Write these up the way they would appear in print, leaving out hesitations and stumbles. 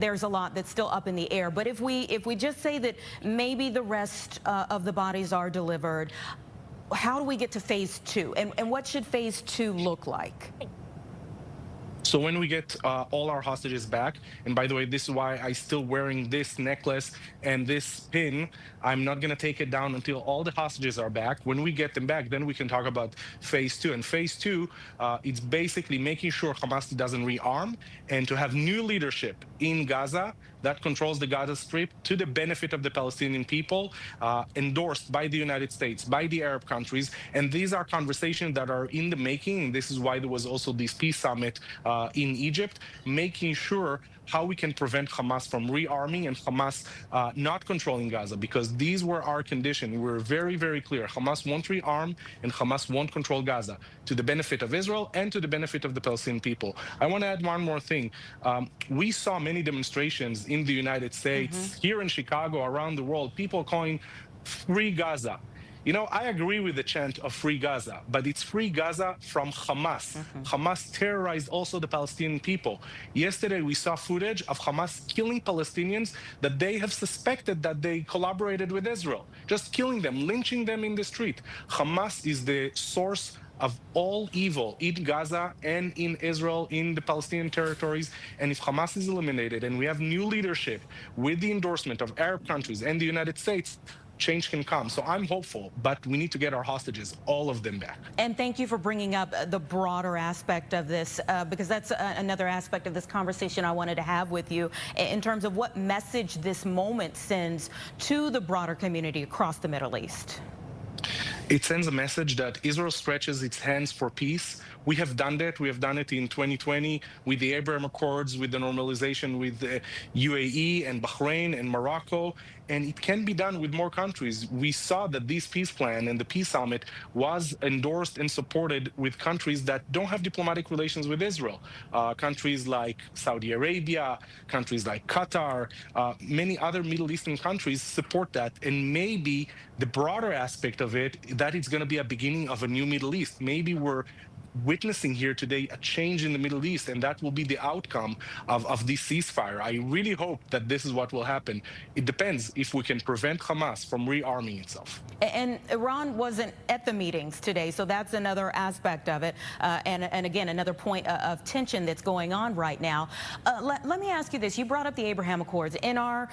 there's a lot that's still up in the air. But if we just say that maybe the rest of the bodies are delivered, how do we get to phase two? And what should phase two look like? So when we get all our hostages back, and by the way, this is why I'm still wearing this necklace and this pin, I'm not going to take it down until all the hostages are back. When we get them back, then we can talk about phase two. And phase two, it's basically making sure Hamas doesn't rearm and to have new leadership in Gaza that controls the Gaza Strip to the benefit of the Palestinian people, endorsed by the United States, by the Arab countries. And these are conversations that are in the making. And this is why there was also this peace summit in Egypt, making sure how we can prevent Hamas from rearming and Hamas not controlling Gaza, because these were our conditions. We were very, very clear. Hamas won't rearm and Hamas won't control Gaza, to the benefit of Israel and to the benefit of the Palestinian people. I want to add one more thing. We saw many demonstrations in the United States, here in Chicago, around the world, people calling free Gaza. You know, I agree with the chant of free Gaza, but it's free Gaza from Hamas. Hamas terrorized also the Palestinian people. Yesterday, we saw footage of Hamas killing Palestinians that they have suspected that they collaborated with Israel, just killing them, lynching them in the street. Hamas is the source of all evil in Gaza and in Israel, in the Palestinian territories. And if Hamas is eliminated and we have new leadership with the endorsement of Arab countries and the United States, change can come. So I'm hopeful, but we need to get our hostages, all of them, back. And thank you for bringing up the broader aspect of this, because that's another aspect of this conversation I wanted to have with you in terms of what message this moment sends to the broader community across the Middle East. It sends a message that Israel stretches its hands for peace. We have done that. We have done it in 2020 with the Abraham Accords, with the normalization with the UAE and Bahrain and Morocco, and it can be done with more countries. We saw that this peace plan and the peace summit was endorsed and supported with countries that don't have diplomatic relations with Israel. Countries like Saudi Arabia, countries like Qatar, many other Middle Eastern countries support that. And maybe the broader aspect of it, that it's going to be a beginning of a new Middle East. Maybe we're witnessing here today a change in the Middle East, and that will be the outcome of this ceasefire. I really hope that this is what will happen. It depends if we can prevent Hamas from rearming itself. And Iran wasn't at the meetings today, so that's another aspect of it, and again, another point of tension that's going on right now. Let me ask you this. You brought up the Abraham Accords. In our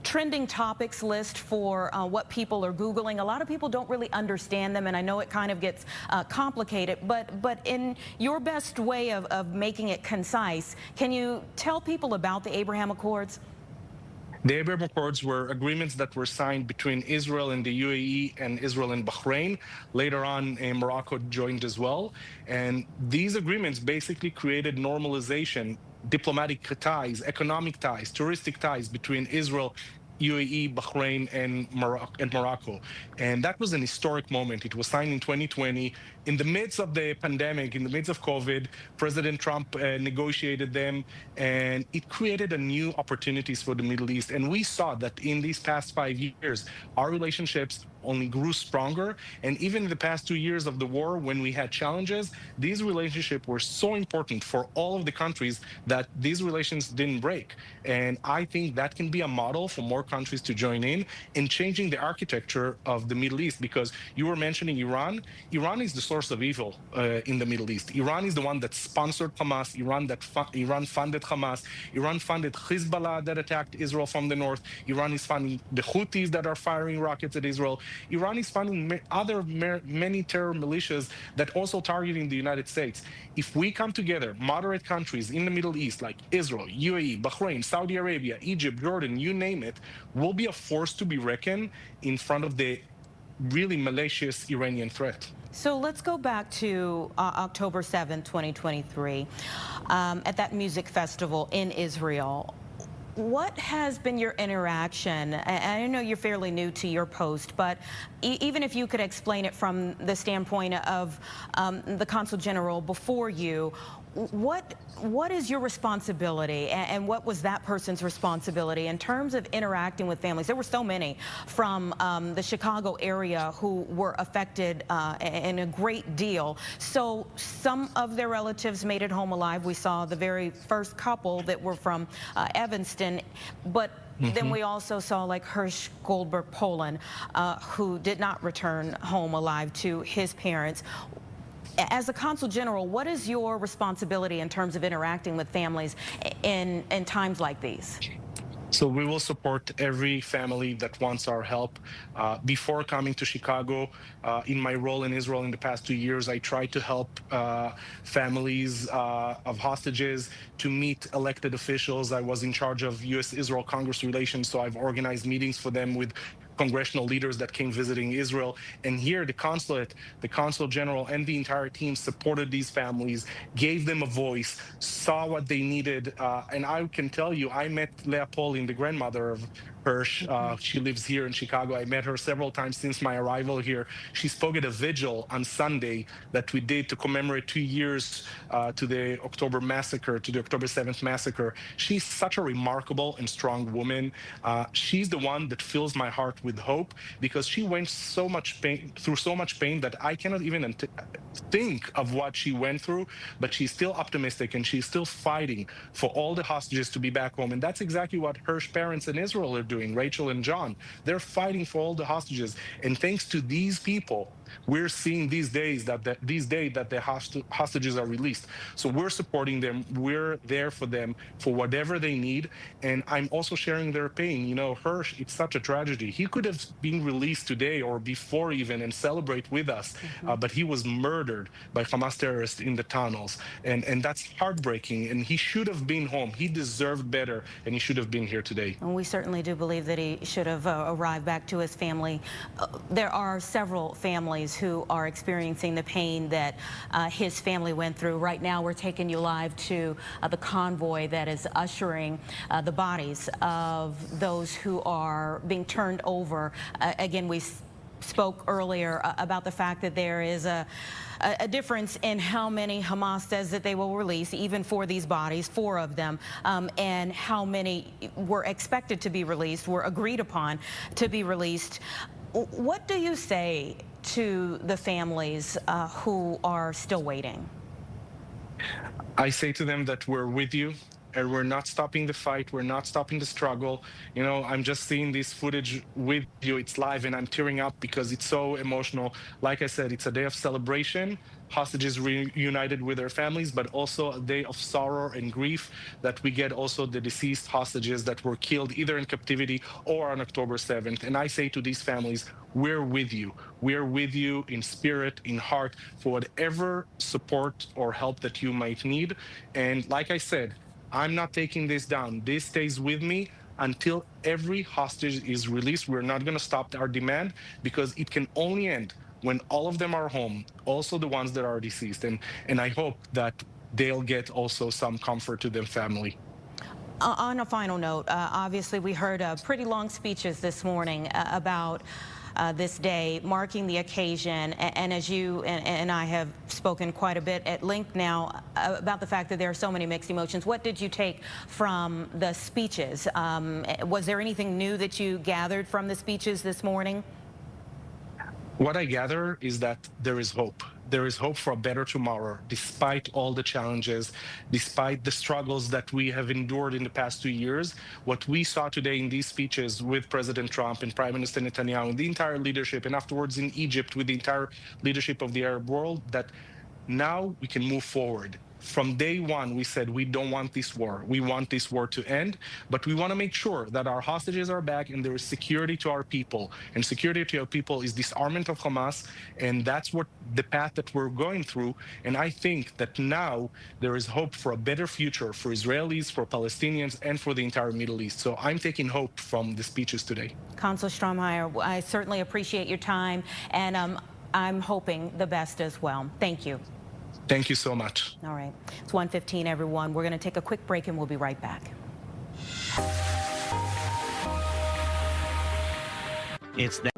trending topics list for what people are Googling, a lot of people don't really understand them, and I know it kind of gets complicated, but in your best way of making it concise, can you tell people about the Abraham Accords? The Abraham Accords were agreements that were signed between Israel and the UAE and Israel and Bahrain. Later on, Morocco joined as well. And these agreements basically created normalization, diplomatic ties, economic ties, touristic ties between Israel, UAE, Bahrain, and Morocco. And that was an historic moment. It was signed in 2020. In the midst of the pandemic, in the midst of COVID, President Trump negotiated them, and it created a new opportunities for the Middle East. And we saw that in these past 5 years, our relationships only grew stronger. And even in the past 2 years of the war, when we had challenges, these relationships were so important for all of the countries that these relations didn't break. And I think that can be a model for more countries to join in changing the architecture of the Middle East, because you were mentioning Iran. Iran is the source of evil in the Middle East. Iran is the one that sponsored Hamas. Iran funded Hamas. Iran funded Hezbollah that attacked Israel from the north. Iran is funding the Houthis that are firing rockets at Israel. Iran is funding many terror militias that also targeting the United States. If we come together, moderate countries in the Middle East like Israel, UAE, Bahrain, Saudi Arabia, Egypt, Jordan, you name it, will be a force to be reckoned in front of the really malicious Iranian threat. So let's go back to October 7th, 2023, at that music festival in Israel. What has been your interaction? I know you're fairly new to your post, but even if you could explain it from the standpoint of the Consul General before you, what is your responsibility, and what was that person's responsibility in terms of interacting with families? There were so many from the Chicago area who were affected in a great deal. So some of their relatives made it home alive. We saw the very first couple that were from Evanston, but then we also saw like Hirsch Goldberg Poland, who did not return home alive to his parents. As a Consul General, what is your responsibility in terms of interacting with families in times like these? So we will support every family that wants our help. Before coming to Chicago, in my role in Israel in the past 2 years, I tried to help families of hostages to meet elected officials. I was in charge of U.S.-Israel Congress relations, so I've organized meetings for them with congressional leaders that came visiting Israel. And here, the consulate, the Consul General, and the entire team supported these families, gave them a voice, saw what they needed. And I can tell you, I met Leah Pauline, the grandmother of Hirsch. She lives here in Chicago. I met her several times since my arrival here. She spoke at a vigil on Sunday that we did to commemorate 2 years to the October massacre, to the October 7th massacre. She's such a remarkable and strong woman. She's the one that fills my heart with hope, because she went so much pain, through so much pain, that I cannot even think of what she went through, but she's still optimistic and she's still fighting for all the hostages to be back home. And that's exactly what Hirsch parents in Israel are doing, Rachel and John. They're fighting for all the hostages. And thanks to these people, we're seeing these days that the hostages are released. So we're supporting them. We're there for them for whatever they need. And I'm also sharing their pain. You know, Hirsch, it's such a tragedy. He could have been released today or before even and celebrate with us, but he was murdered by Hamas terrorists in the tunnels. And that's heartbreaking. And he should have been home. He deserved better, and he should have been here today. And we certainly do believe that he should have arrived back to his family. There are several families who are experiencing the pain that his family went through. Right now, we're taking you live to the convoy that is ushering the bodies of those who are being turned over. Again, we spoke earlier about the fact that there is a difference in how many Hamas says that they will release, even for these bodies, 4 of them, and how many were expected to be released, were agreed upon to be released. What do you say to the families who are still waiting? I say to them that we're with you, and we're not stopping the fight. We're not stopping the struggle. You know, I'm just seeing this footage with you. It's live, and I'm tearing up because it's so emotional. Like I said, it's a day of celebration, hostages reunited with their families, but also a day of sorrow and grief that we get also the deceased hostages that were killed either in captivity or on October 7th. And I say to these families, we're with you. We're with you in spirit, in heart, for whatever support or help that you might need. And like I said, I'm not taking this down. This stays with me until every hostage is released. We're not going to stop our demand, because it can only end when all of them are home, also the ones that are deceased. And I hope that they'll get also some comfort to their family. On a final note, obviously we heard pretty long speeches this morning about this day, marking the occasion, and as you and I have spoken quite a bit at length now about the fact that there are so many mixed emotions. What did you take from the speeches? Was there anything new that you gathered from the speeches this morning? What I gather is that there is hope. There is hope for a better tomorrow, despite all the challenges, despite the struggles that we have endured in the past 2 years. What we saw today in these speeches with President Trump and Prime Minister Netanyahu and the entire leadership, and afterwards in Egypt with the entire leadership of the Arab world, that now we can move forward. From day one, we said we don't want this war. We want this war to end, but we want to make sure that our hostages are back and there is security to our people. And security to our people is disarmament of Hamas, and that's what the path that we're going through. And I think that now there is hope for a better future for Israelis, for Palestinians, and for the entire Middle East. So I'm taking hope from the speeches today. Consul Strohmayer, I certainly appreciate your time, and I'm hoping the best as well. Thank you. Thank you so much. All right. It's 1:15, everyone. We're going to take a quick break, and we'll be right back. It's that.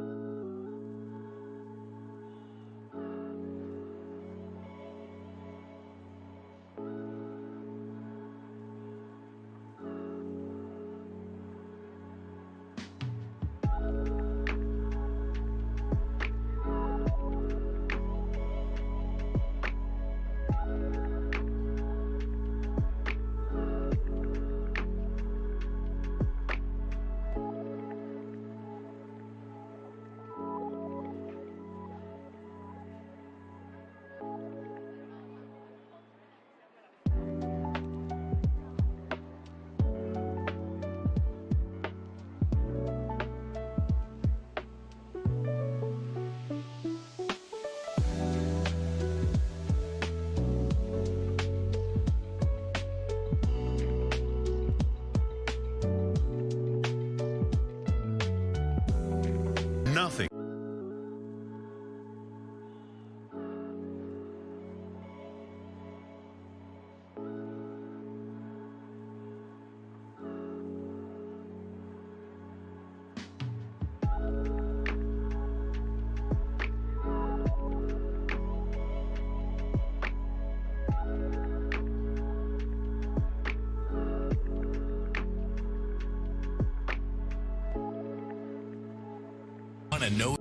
Want to know?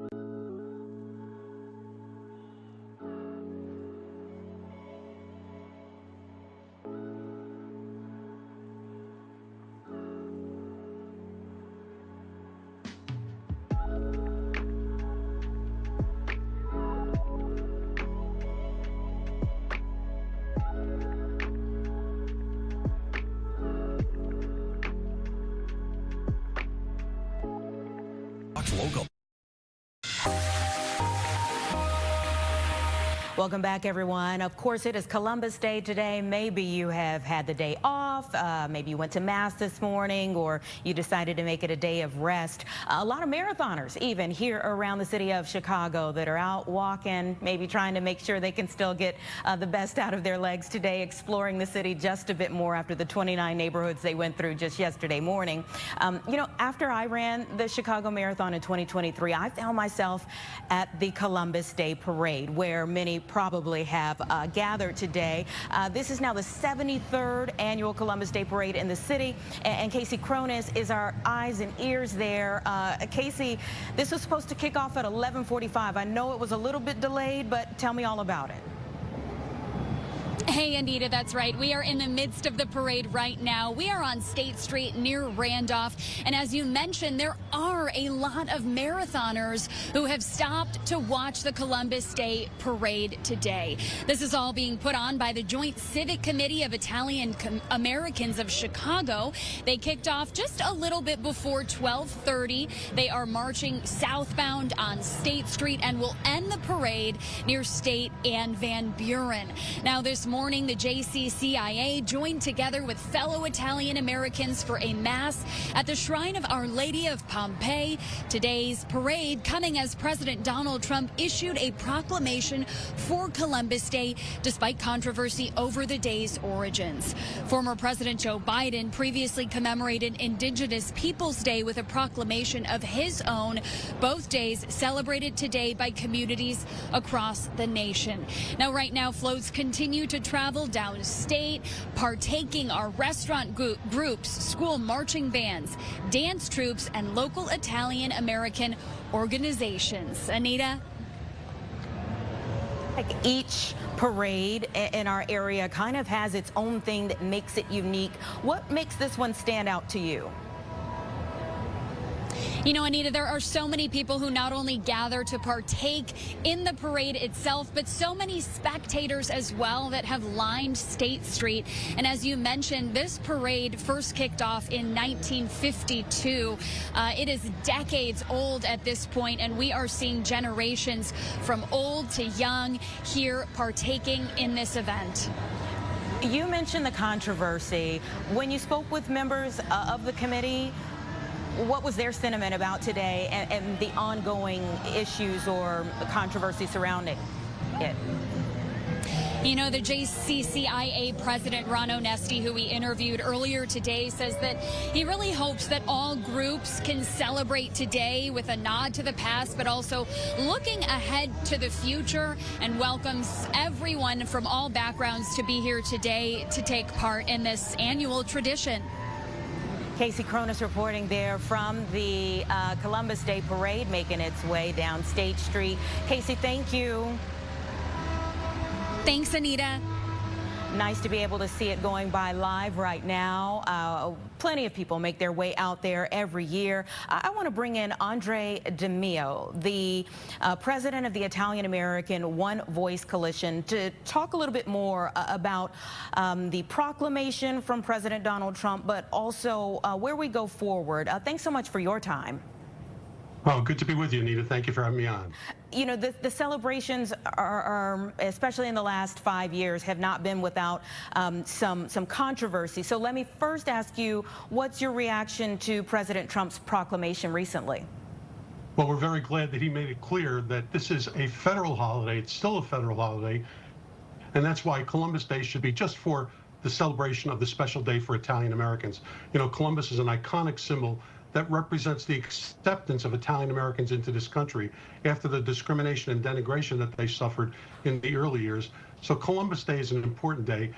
Local. Welcome back, everyone. Of course, it is Columbus Day today. Maybe you have had the day off. Maybe you went to Mass this morning, or you decided to make it a day of rest. A lot of marathoners, even here around the city of Chicago, that are out walking, maybe trying to make sure they can still get the best out of their legs today, exploring the city just a bit more after the 29 neighborhoods they went through just yesterday morning. You know, after I ran the Chicago Marathon in 2023, I found myself at the Columbus Day Parade, where many probably have gathered today. This is now the 73rd annual Columbus Day Parade in the city, and Casey Cronis is our eyes and ears there. Casey, this was supposed to kick off at 11:45. I know it was a little bit delayed, but tell me all about it. Hey, Anita, that's right. We are in the midst of the parade right now. We are on State Street near Randolph. And as you mentioned, there are a lot of marathoners who have stopped to watch the Columbus Day Parade today. This is all being put on by the Joint Civic Committee of Italian Americans of Chicago. They kicked off just a little bit before 12:30. They are marching southbound on State Street and will end the parade near State and Van Buren. Now, this morning, the JCCIA joined together with fellow Italian Americans for a mass at the Shrine of Our Lady of Pompeii. Today's parade coming as President Donald Trump issued a proclamation for Columbus Day, despite controversy over the day's origins. Former President Joe Biden previously commemorated Indigenous Peoples Day with a proclamation of his own. Both days celebrated today by communities across the nation. Now, right now, floats continue to travel downstate, partaking are restaurant groups, school marching bands, dance troupes, and local Italian American organizations. Anita? Like each parade in our area kind of has its own thing that makes it unique. What makes this one stand out to you? You know, Anita, there are so many people who not only gather to partake in the parade itself, but so many spectators as well that have lined State Street. And as you mentioned, this parade first kicked off in 1952. It is decades old at this point, and we are seeing generations from old to young here partaking in this event. You mentioned the controversy. When you spoke with members of the committee, what was their sentiment about today and the ongoing issues or controversy surrounding it? You know, the JCCIA president, Ron Onesti, who we interviewed earlier today, says that he really hopes that all groups can celebrate today with a nod to the past, but also looking ahead to the future, and welcomes everyone from all backgrounds to be here today to take part in this annual tradition. Casey Cronis reporting there from the Columbus Day Parade making its way down State Street. Casey, thank you. Thanks, Anita. Nice to be able to see it going by live right now. Plenty of people make their way out there every year. I want to bring in Andre DeMio, the president of the Italian American One Voice Coalition, to talk a little bit more about the proclamation from President Donald Trump, but also where we go forward. Thanks so much for your time. Oh, good to be with you, Anita. Thank you for having me on. You know, the celebrations are, especially in the last 5 years, have not been without some controversy. So let me first ask you, what's your reaction to President Trump's proclamation recently? Well, we're very glad that he made it clear that this is a federal holiday. It's still a federal holiday. And that's why Columbus Day should be just for the celebration of the special day for Italian Americans. You know, Columbus is an iconic symbol that represents the acceptance of Italian Americans into this country after the discrimination and denigration that they suffered in the early years. So Columbus Day is an important day.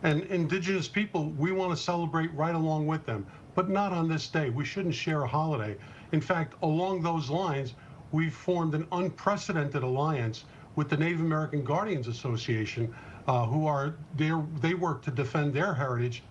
And Indigenous people, we want to celebrate right along with them, but not on this day. We shouldn't share a holiday. In fact, along those lines, we've formed an unprecedented alliance with the Native American Guardians Association, they work to defend their heritage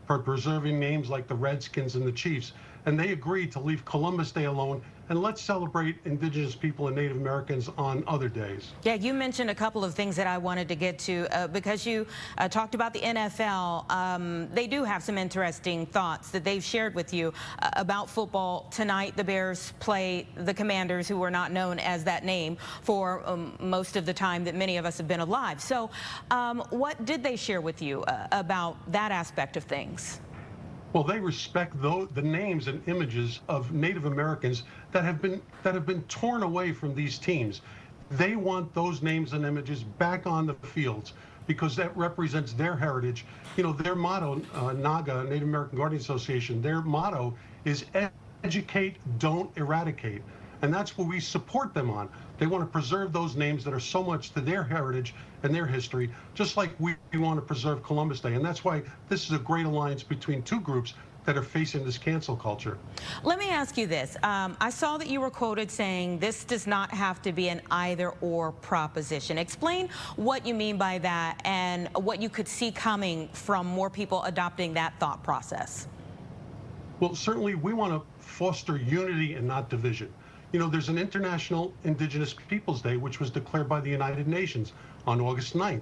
for preserving names like the Redskins and the Chiefs. And they agreed to leave Columbus Day alone, and let's celebrate Indigenous people and Native Americans on other days. Yeah, you mentioned a couple of things that I wanted to get to because you talked about the NFL. They do have some interesting thoughts that they've shared with you about football. Tonight, the Bears play the Commanders, who were not known as that name for most of the time that many of us have been alive. So what did they share with you about that aspect of things? Well, they respect the names and images of Native Americans that have been torn away from these teams. They want those names and images back on the fields because that represents their heritage. You know, their motto, NAGA, Native American Guardian Association, their motto is educate, don't eradicate. And that's what we support them on. They want to preserve those names that are so much to their heritage and their history, just like we want to preserve Columbus Day. And that's why this is a great alliance between two groups that are facing this cancel culture. Let me ask you this. I saw that you were quoted saying this does not have to be an either-or proposition. Explain what you mean by that and what you could see coming from more people adopting that thought process. Well, certainly we want to foster unity and not division. You know, there's an International Indigenous Peoples Day, which was declared by the United Nations on August 9th.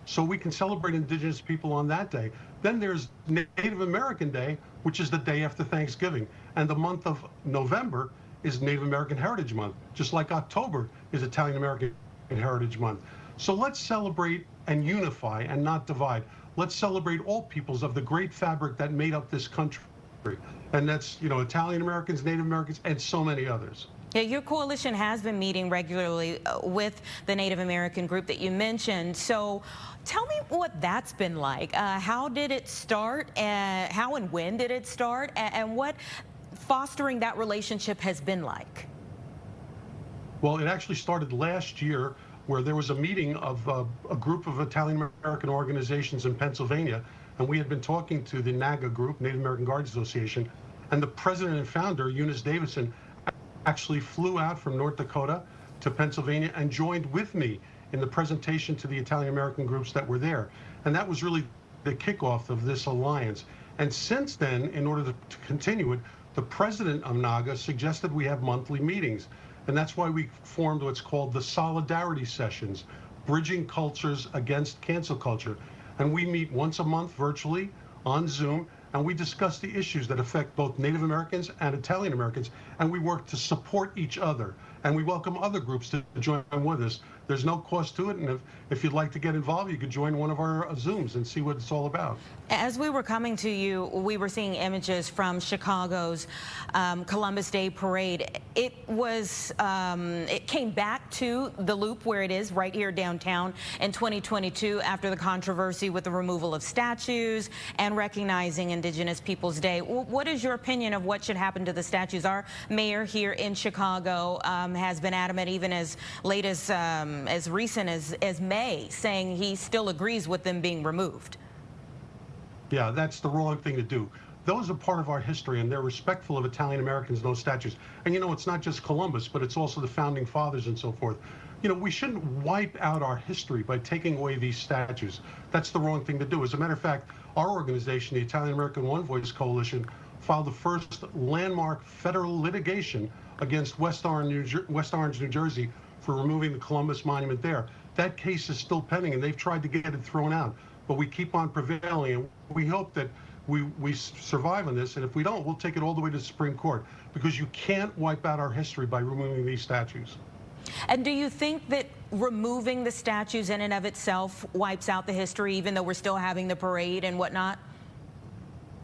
So we can celebrate Indigenous people on that day. Then there's Native American Day, which is the day after Thanksgiving. And the month of November is Native American Heritage Month, just like October is Italian American Heritage Month. So let's celebrate and unify and not divide. Let's celebrate all peoples of the great fabric that made up this country. And that's, you know, Italian Americans, Native Americans, and so many others. Yeah, your coalition has been meeting regularly with the Native American group that you mentioned. So tell me what that's been like. How did it start? How and when did it start? And what fostering that relationship has been like? Well, it actually started last year where there was a meeting of a group of Italian American organizations in Pennsylvania. And we had been talking to the NAGA group, Native American Guardians Association, and the president and founder, Eunice Davison, actually flew out from North Dakota to Pennsylvania and joined with me in the presentation to the Italian American groups that were there. And that was really the kickoff of this alliance. And since then, in order to continue it, the president of NAGA suggested we have monthly meetings. And that's why we formed what's called the Solidarity Sessions, Bridging Cultures Against Cancel Culture. And we meet once a month virtually on Zoom, and we discuss the issues that affect both Native Americans and Italian Americans, and we work to support each other. And we welcome other groups to join with us. There's no cost to it, and if you'd like to get involved, you could join one of our Zooms and see what it's all about. As we were coming to you, we were seeing images from Chicago's Columbus Day Parade. It came back to the Loop where it is right here downtown in 2022 after the controversy with the removal of statues and recognizing Indigenous Peoples Day. What is your opinion of what should happen to the statues? Our mayor here in Chicago has been adamant even as late as recent as May, saying he still agrees with them being removed. Yeah, that's the wrong thing to do. Those are part of our history, and they're respectful of Italian Americans, those statues. And you know, it's not just Columbus, but it's also the founding fathers and so forth. You know, we shouldn't wipe out our history by taking away these statues. That's the wrong thing to do. As a matter of fact, our organization, the Italian American One Voice Coalition, filed the first landmark federal litigation against West Orange, New Jersey, for removing the Columbus Monument there. That case is still pending, and they've tried to get it thrown out. But we keep on prevailing, and we hope that we survive on this, and if we don't, we'll take it all the way to the Supreme Court, because you can't wipe out our history by removing these statues. And do you think that removing the statues in and of itself wipes out the history, even though we're still having the parade and whatnot?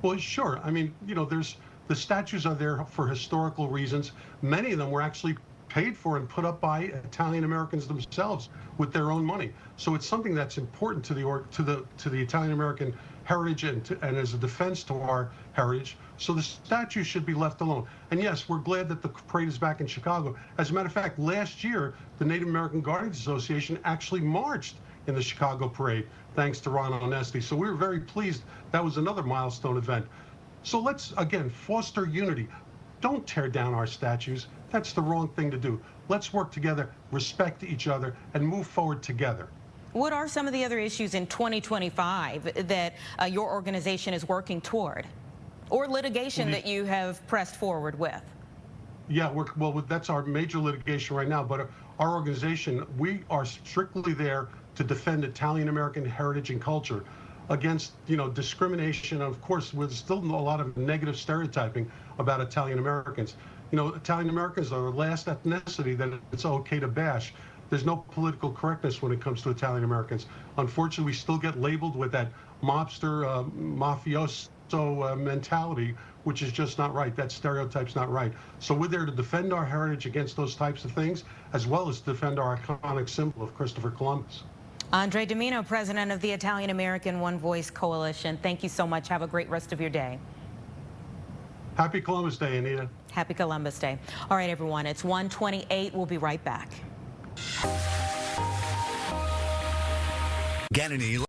Well, sure. I mean, you know, the statues are there for historical reasons. Many of them were actually paid for and put up by Italian Americans themselves with their own money. So it's something that's important to the Italian American heritage and as a defense to our heritage. So the statue should be left alone. And yes, we're glad that the parade is back in Chicago. As a matter of fact, last year, the Native American Guardians Association actually marched in the Chicago parade, thanks to Ron Onesti. So we were very pleased. That was another milestone event. So let's, again, foster unity. Don't tear down our statues. That's the wrong thing to do. Let's work together, respect each other, and move forward together. What are some of the other issues in 2025 that your organization is working toward, or litigation that you have pressed forward with? Yeah, well, that's our major litigation right now, but our organization, we are strictly there to defend Italian-American heritage and culture against, discrimination. Of course, there's still a lot of negative stereotyping about Italian-Americans. Italian-Americans are the last ethnicity that it's okay to bash. There's no political correctness when it comes to Italian-Americans. Unfortunately, we still get labeled with that mobster, mafioso mentality, which is just not right. That stereotype's not right. So we're there to defend our heritage against those types of things, as well as defend our iconic symbol of Christopher Columbus. Andre Domino, president of the Italian American One Voice Coalition. Thank you so much. Have a great rest of your day. Happy Columbus Day, Anita. Happy Columbus Day. All right, everyone, it's 1:28. We'll be right back. Gannon.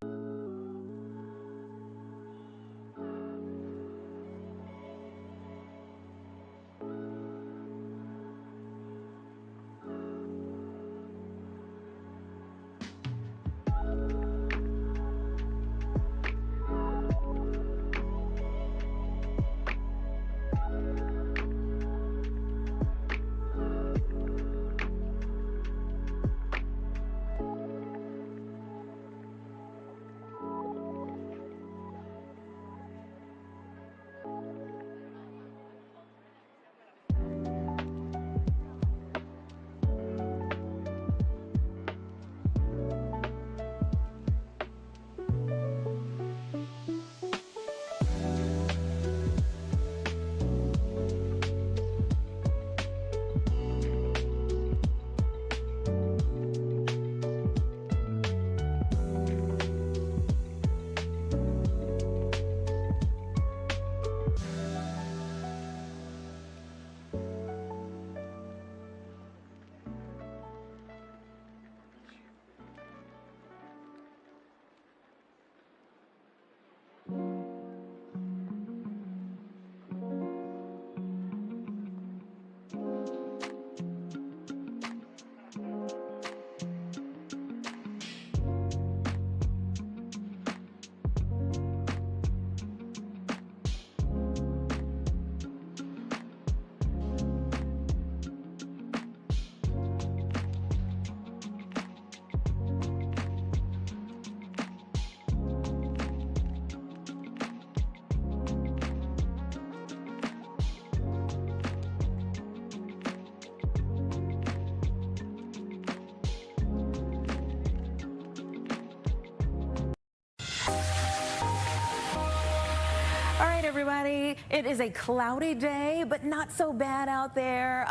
Everybody, it is a cloudy day, but not so bad out there.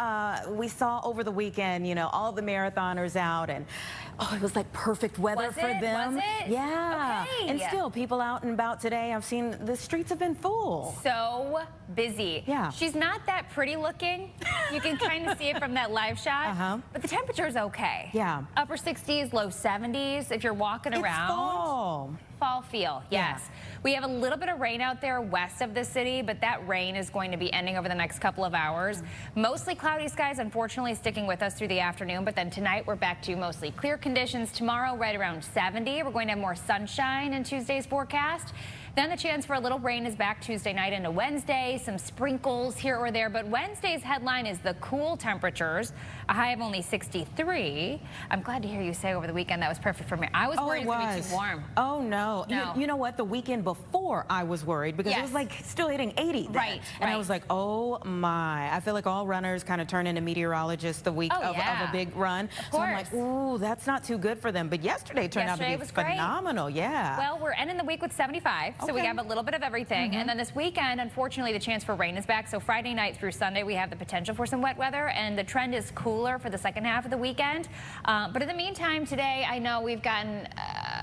We saw over the weekend, all the marathoners out, and it was like perfect weather for them. Was it? Yeah. Okay. And still, people out and about today, I've seen the streets have been full. So busy. Yeah. She's not that pretty looking. You can kind of see it from that live shot. But the temperature is okay. Yeah. Upper 60s, low 70s. If you're walking around. Fall. Fall feel, yes. Yeah. We have a little bit of rain out there west of the city, but that rain is going to be ending over the next couple of hours. Mostly cloudy skies, unfortunately, sticking with us through the afternoon, but then tonight we're back to mostly clear conditions. Tomorrow, right around 70. We're going to have more sunshine in Tuesday's forecast. Then the chance for a little rain is back Tuesday night into Wednesday. Some sprinkles here or there, but Wednesday's headline is the cool temperatures, a high of only 63. I'm glad to hear you say over the weekend that was perfect for me. I was worried it was going to be too warm. Oh, no. No. You know what? The weekend before, I was worried because it was like still hitting 80 then. Right. And I was like, oh, my. I feel like all runners kind of turn into meteorologists the week of a big run. So I'm like, ooh, that's not too good for them. But yesterday turned out to be phenomenal. Yeah. Well, we're ending the week with 75. So we have a little bit of everything. And then this weekend, unfortunately, the chance for rain is back. So Friday night through Sunday, we have the potential for some wet weather. And the trend is cooler for the second half of the weekend. But in the meantime, today, I know we've gotten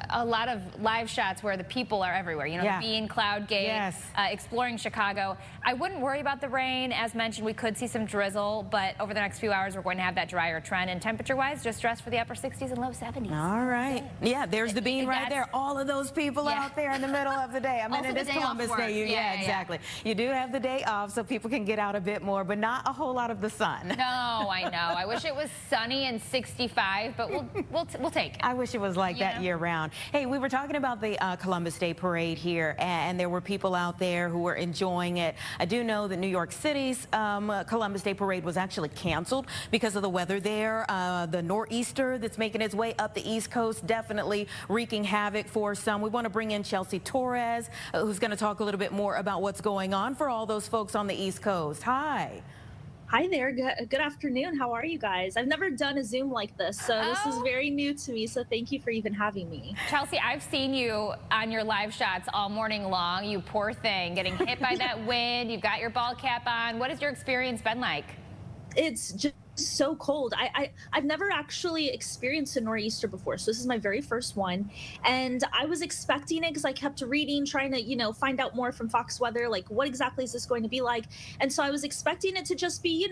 a lot of live shots where the people are everywhere. You know, Yeah. the Bean, Cloud Gate, Yes. exploring Chicago. I wouldn't worry about the rain. As mentioned, we could see some drizzle, but over the next few hours, we're going to have that drier trend. And temperature-wise, just dress for the upper 60s and low 70s. All right. Yeah, there's the Bean right there. All of those people Yeah. out there in the middle of the day. I mean, Also it the is day off Columbus work. Day. Yeah, exactly. You do have the day off so people can get out a bit more, but not a whole lot of the sun. No, I know. I wish it was sunny and 65, but we'll take it. I wish it was like that Yeah. year round. Hey, we were talking about the Columbus Day Parade here, and there were people out there who were enjoying it. I do know that New York City's Columbus Day Parade was actually canceled because of the weather there. The nor'easter that's making its way up the East Coast definitely wreaking havoc for some. We want to bring in Chelsea Torres, who's going to talk a little bit more about what's going on for all those folks on the East Coast. Hi. Hi there. Good afternoon. How are you guys? I've never done a Zoom like this, so this is very new to me. So thank you for even having me. Chelsea, I've seen you on your live shots all morning long. You poor thing, getting hit by that wind. You've got your ball cap on. What has your experience been like? It's just so cold. I've never actually experienced a nor'easter before, so this is my very first one, and I was expecting it because I kept reading, trying to find out more from Fox Weather, like what exactly is this going to be like. And so I was expecting it to just be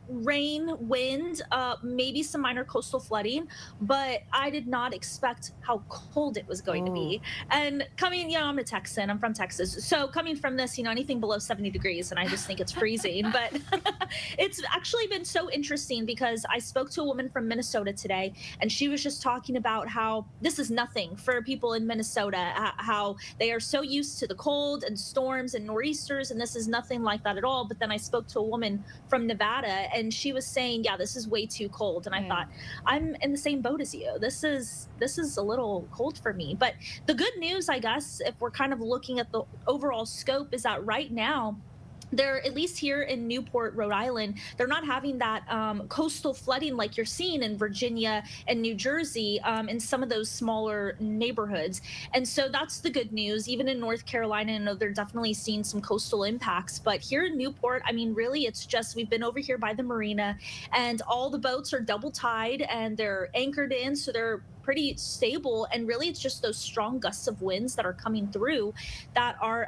rain, wind, maybe some minor coastal flooding, but I did not expect how cold it was going to be. And coming, I'm a Texan, I'm from Texas, so coming from this, anything below 70 degrees and I just think it's freezing. But it's actually been so interesting because I spoke to a woman from Minnesota today, and she was just talking about how this is nothing for people in Minnesota, how they are so used to the cold and storms and nor'easters, and this is nothing like that at all. But then I spoke to a woman from Nevada, and she was saying, yeah, this is way too cold. And I thought, I'm in the same boat as you. This is a little cold for me. But the good news, I guess, if we're kind of looking at the overall scope, is that right now, they're, at least here in Newport, Rhode Island, they're not having that coastal flooding like you're seeing in Virginia and New Jersey in some of those smaller neighborhoods. And so that's the good news. Even in North Carolina, I know they're definitely seeing some coastal impacts. But here in Newport, I mean, really, it's just, we've been over here by the marina, and all the boats are double tied and they're anchored in, so they're pretty stable. And really, it's just those strong gusts of winds that are coming through that are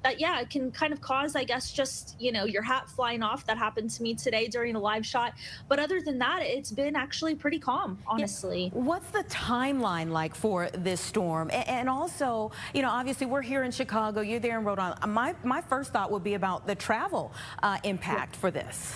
it can kind of cause, I guess, just your hat flying off. That happened to me today during a live shot. But other than that, it's been actually pretty calm, honestly. What's the timeline like for this storm? And also, obviously we're here in Chicago, you're there in Rhode Island. My first thought would be about the travel impact for this.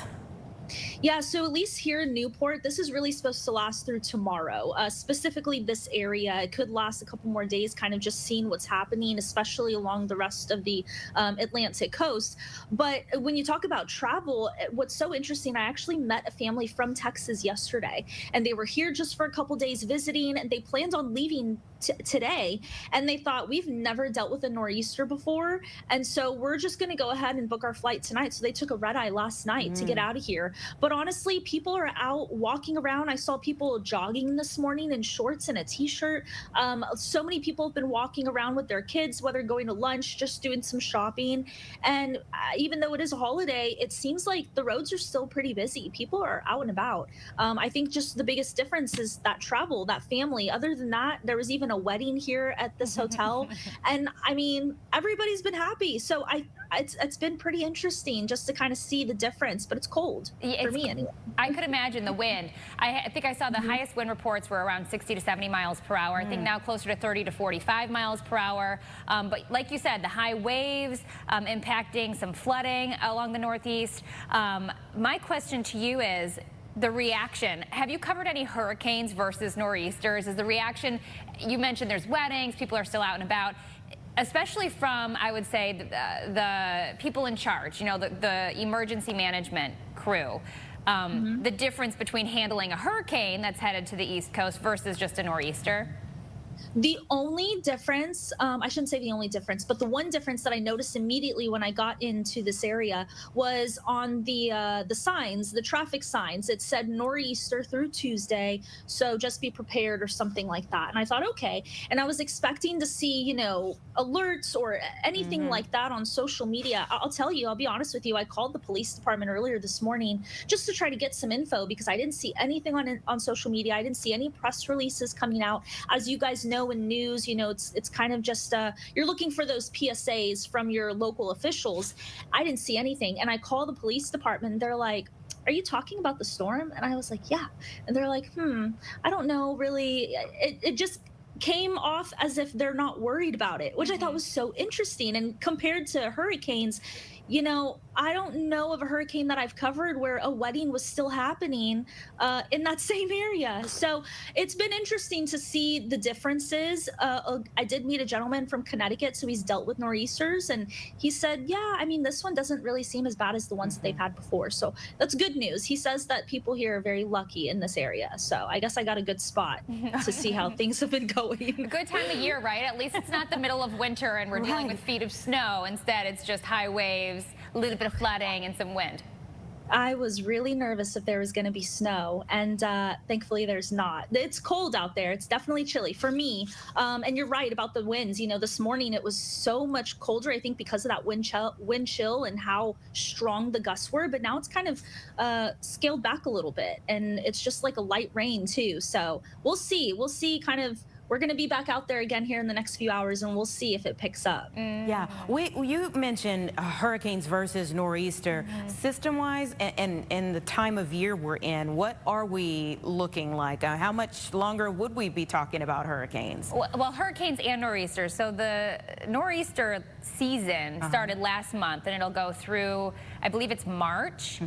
Yeah, so at least here in Newport, this is really supposed to last through tomorrow. Specifically this area, it could last a couple more days, kind of just seeing what's happening, especially along the rest of the Atlantic coast. But when you talk about travel, what's so interesting, I actually met a family from Texas yesterday, and they were here just for a couple days visiting, and they planned on leaving today, and they thought, we've never dealt with a nor'easter before, and so we're just going to go ahead and book our flight tonight. So they took a red eye last night to get out of here. But honestly, people are out walking around. I saw people jogging this morning in shorts and a t-shirt. So many people have been walking around with their kids, whether going to lunch, just doing some shopping. And even though it is a holiday, it seems like the roads are still pretty busy. People are out and about. I think just the biggest difference is that travel, that family. Other than that, there was even a wedding here at this hotel. And I mean, everybody's been happy. So it's been pretty interesting just to kind of see the difference, but it's cold for me anyway. I could imagine the wind. I think I saw the highest wind reports were around 60 to 70 miles per hour. I think now closer to 30 to 45 miles per hour. But like you said, the high waves impacting some flooding along the Northeast. My question to you is, the reaction. Have you covered any hurricanes versus nor'easters? Is the reaction, you mentioned there's weddings, people are still out and about, especially from, I would say, the people in charge, the emergency management crew. The difference between handling a hurricane that's headed to the East Coast versus just a nor'easter? The only difference, I shouldn't say the only difference, but the one difference that I noticed immediately when I got into this area was on the signs, the traffic signs. It said nor'easter through Tuesday, so just be prepared or something like that. And I thought, okay. And I was expecting to see, alerts or anything like that on social media. I'll tell you, I'll be honest with you, I called the police department earlier this morning just to try to get some info because I didn't see anything on social media. I didn't see any press releases coming out. As you guys know, know in news, you know, it's kind of just you're looking for those PSAs from your local officials. I didn't see anything, and I call the police department. They're like, "Are you talking about the storm?" And I was like, "Yeah." And they're like, I don't know, really. It just came off as if they're not worried about it, which I thought was so interesting. And compared to hurricanes, you know, I don't know of a hurricane that I've covered where a wedding was still happening in that same area. So it's been interesting to see the differences. I did meet a gentleman from Connecticut, so he's dealt with nor'easters, and he said, yeah, I mean, this one doesn't really seem as bad as the ones that they've had before. So that's good news. He says that people here are very lucky in this area. So I guess I got a good spot to see how things have been going. Good time of year, right? At least it's not the middle of winter and we're dealing with feet of snow. Instead, it's just high waves, a little bit of flooding, and some wind. I was really nervous if there was going to be snow, and thankfully there's not. It's cold out there. It's definitely chilly for me. And you're right about the winds. You know, this morning it was so much colder, I think, because of that wind chill and how strong the gusts were. But now it's kind of scaled back a little bit, and it's just like a light rain too. So we'll see. We'll see kind of. We're going to be back out there again here in the next few hours, and we'll see if it picks up. Yeah, you mentioned hurricanes versus nor'easter. System-wise, and the time of year we're in, what are we looking like? How much longer would we be talking about hurricanes? Well, hurricanes and nor'easters. So the nor'easter season started last month, and it'll go through, I believe it's March.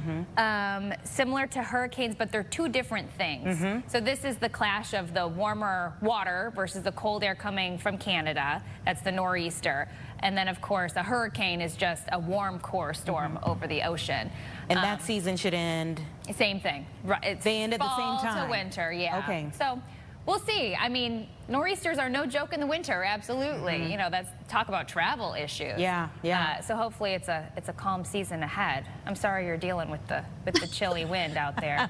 Similar to hurricanes, but they're two different things. So this is the clash of the warmer water versus the cold air coming from Canada. That's the nor'easter. And then, of course, a hurricane is just a warm core storm over the ocean. And that season should end? Same thing. Right. They end at the same Fall time? to winter, yeah. Okay. So we'll see. I mean, nor'easters are no joke in the winter, absolutely. You know, that's talk about travel issues. Yeah, yeah. So hopefully it's a calm season ahead. I'm sorry you're dealing with the chilly wind out there.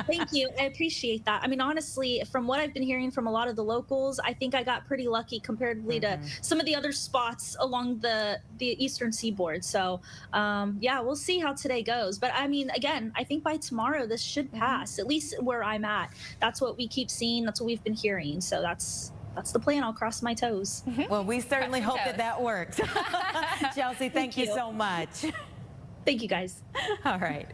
Thank you. I appreciate that. I mean, honestly, from what I've been hearing from a lot of the locals, I think I got pretty lucky comparatively to some of the other spots along the eastern seaboard. So, yeah, we'll see how today goes. But I mean, again, I think by tomorrow this should pass, at least where I'm at. That's what we keep seeing. That's what we've been hearing. So that's the plan. I'll cross my toes. Well, we certainly hope that works. Chelsea, thank you so much. Thank you, guys. All right.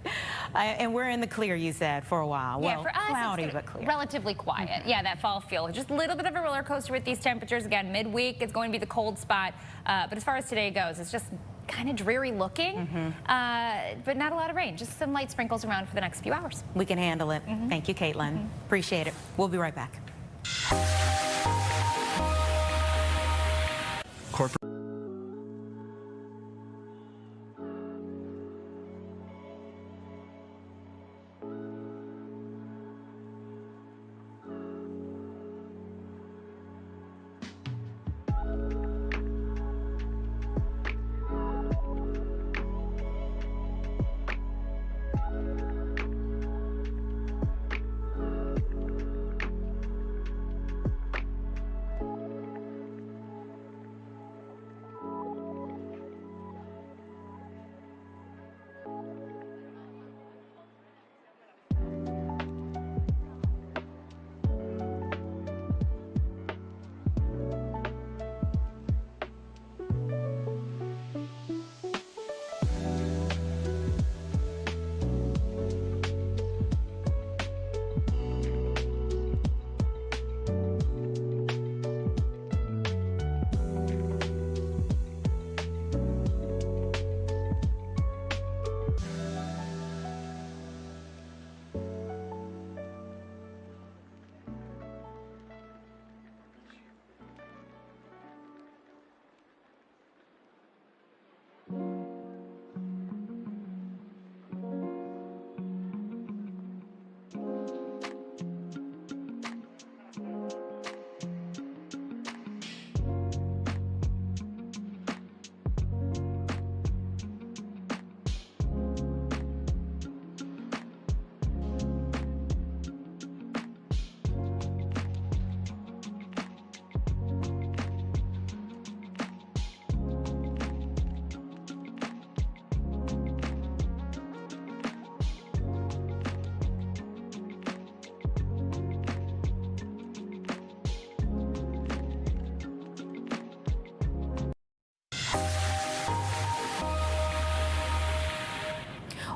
And we're in the clear, you said, for a while. Yeah, well, for us, cloudy, it's but clear. Relatively quiet. Yeah, that fall feel. Just a little bit of a roller coaster with these temperatures. Again, midweek, it's going to be the cold spot. But as far as today goes, it's just kind of dreary looking, but not a lot of rain. Just some light sprinkles around for the next few hours. We can handle it. Thank you, Caitlin. Appreciate it. We'll be right back. Corporate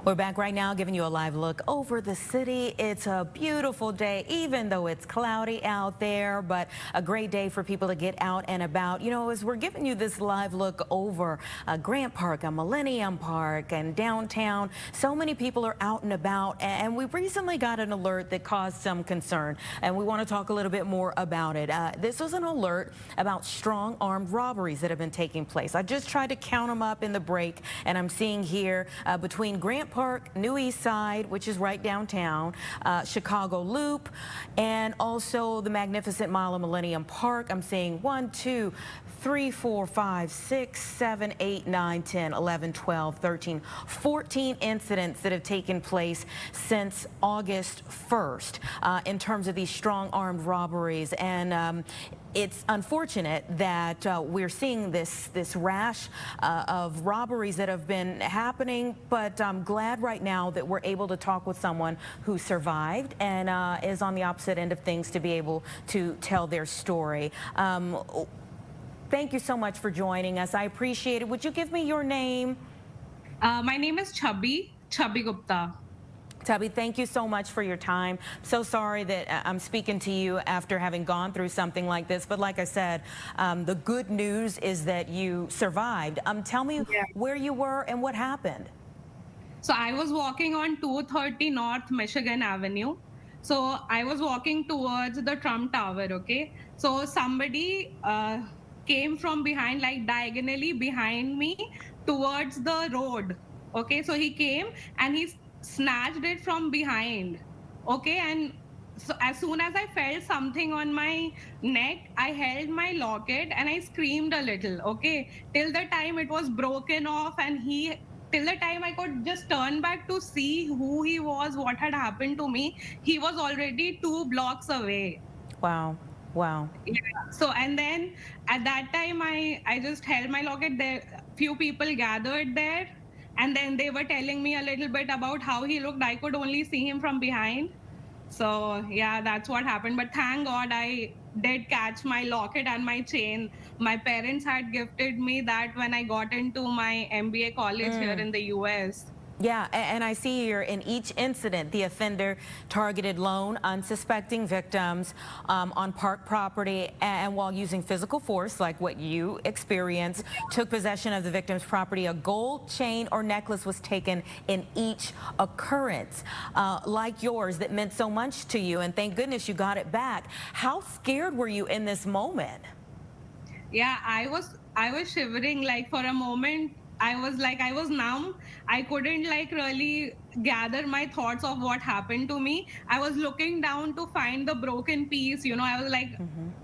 We're back right now giving you a live look over the city. It's a beautiful day, even though it's cloudy out there, but a great day for people to get out and about. You know, as we're giving you this live look over Grant Park, Millennium Park, and downtown, so many people are out and about, and we recently got an alert that caused some concern, and we want to talk a little bit more about it. This was an alert about strong armed robberies that have been taking place. I just tried to count them up in the break, and I'm seeing here between Grant Park, New East Side, which is right downtown, Chicago Loop, and also the Magnificent Mile of Millennium Park. I'm seeing 1, 2, 3, 4, 5, 6, 7, 8, 9, 10, 11, 12, 13, 14 incidents that have taken place since August 1st in terms of these strong armed robberies. And it's unfortunate that we're seeing this rash of robberies that have been happening, but I'm glad right now that we're able to talk with someone who survived and is on the opposite end of things to be able to tell their story. Thank you so much for joining us. I appreciate it. Would you give me your name? My name is Chubby Gupta. Tubby, thank you so much for your time. So sorry that I'm speaking to you after having gone through something like this. But like I said, the good news is that you survived. Tell me where you were and what happened. So I was walking on 230 North Michigan Avenue. So I was walking towards the Trump Tower, okay? So somebody came from behind, like diagonally behind me towards the road, okay? So he came and he snatched it from behind, okay? And so as soon as I felt something on my neck, I held my locket and I screamed a little, okay? Till the time it was broken off, and till the time I could just turn back to see who he was, what had happened to me, he was already 2 blocks away. Wow. Wow. Yeah. So, and then at that time, I just held my locket there. Few people gathered there, and then they were telling me a little bit about how he looked. I could only see him from behind. So yeah, that's what happened. But thank God I did catch my locket and my chain. My parents had gifted me that when I got into my MBA college here in the US. Yeah, and I see here in each incident, the offender targeted lone, unsuspecting victims on park property, and while using physical force, like what you experienced, took possession of the victim's property. A gold chain or necklace was taken in each occurrence, like yours, that meant so much to you, and thank goodness you got it back. How scared were you in this moment? Yeah, I was shivering. Like for a moment, I was numb. I couldn't like really gather my thoughts of what happened to me. I was looking down to find the broken piece. You know, I was like,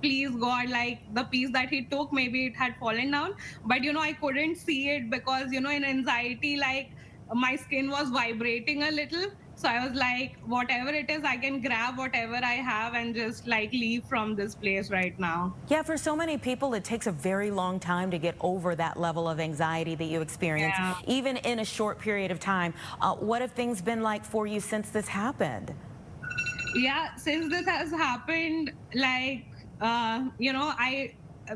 please God, like the piece that he took, maybe it had fallen down. But, you know, I couldn't see it because, you know, in anxiety, like my skin was vibrating a little. So I was like, whatever it is, I can grab whatever I have and just like leave from this place right now. Yeah, for so many people, it takes a very long time to get over that level of anxiety that you experience, even in a short period of time. What have things been like for you since this happened? Yeah, since this has happened, like, you know, I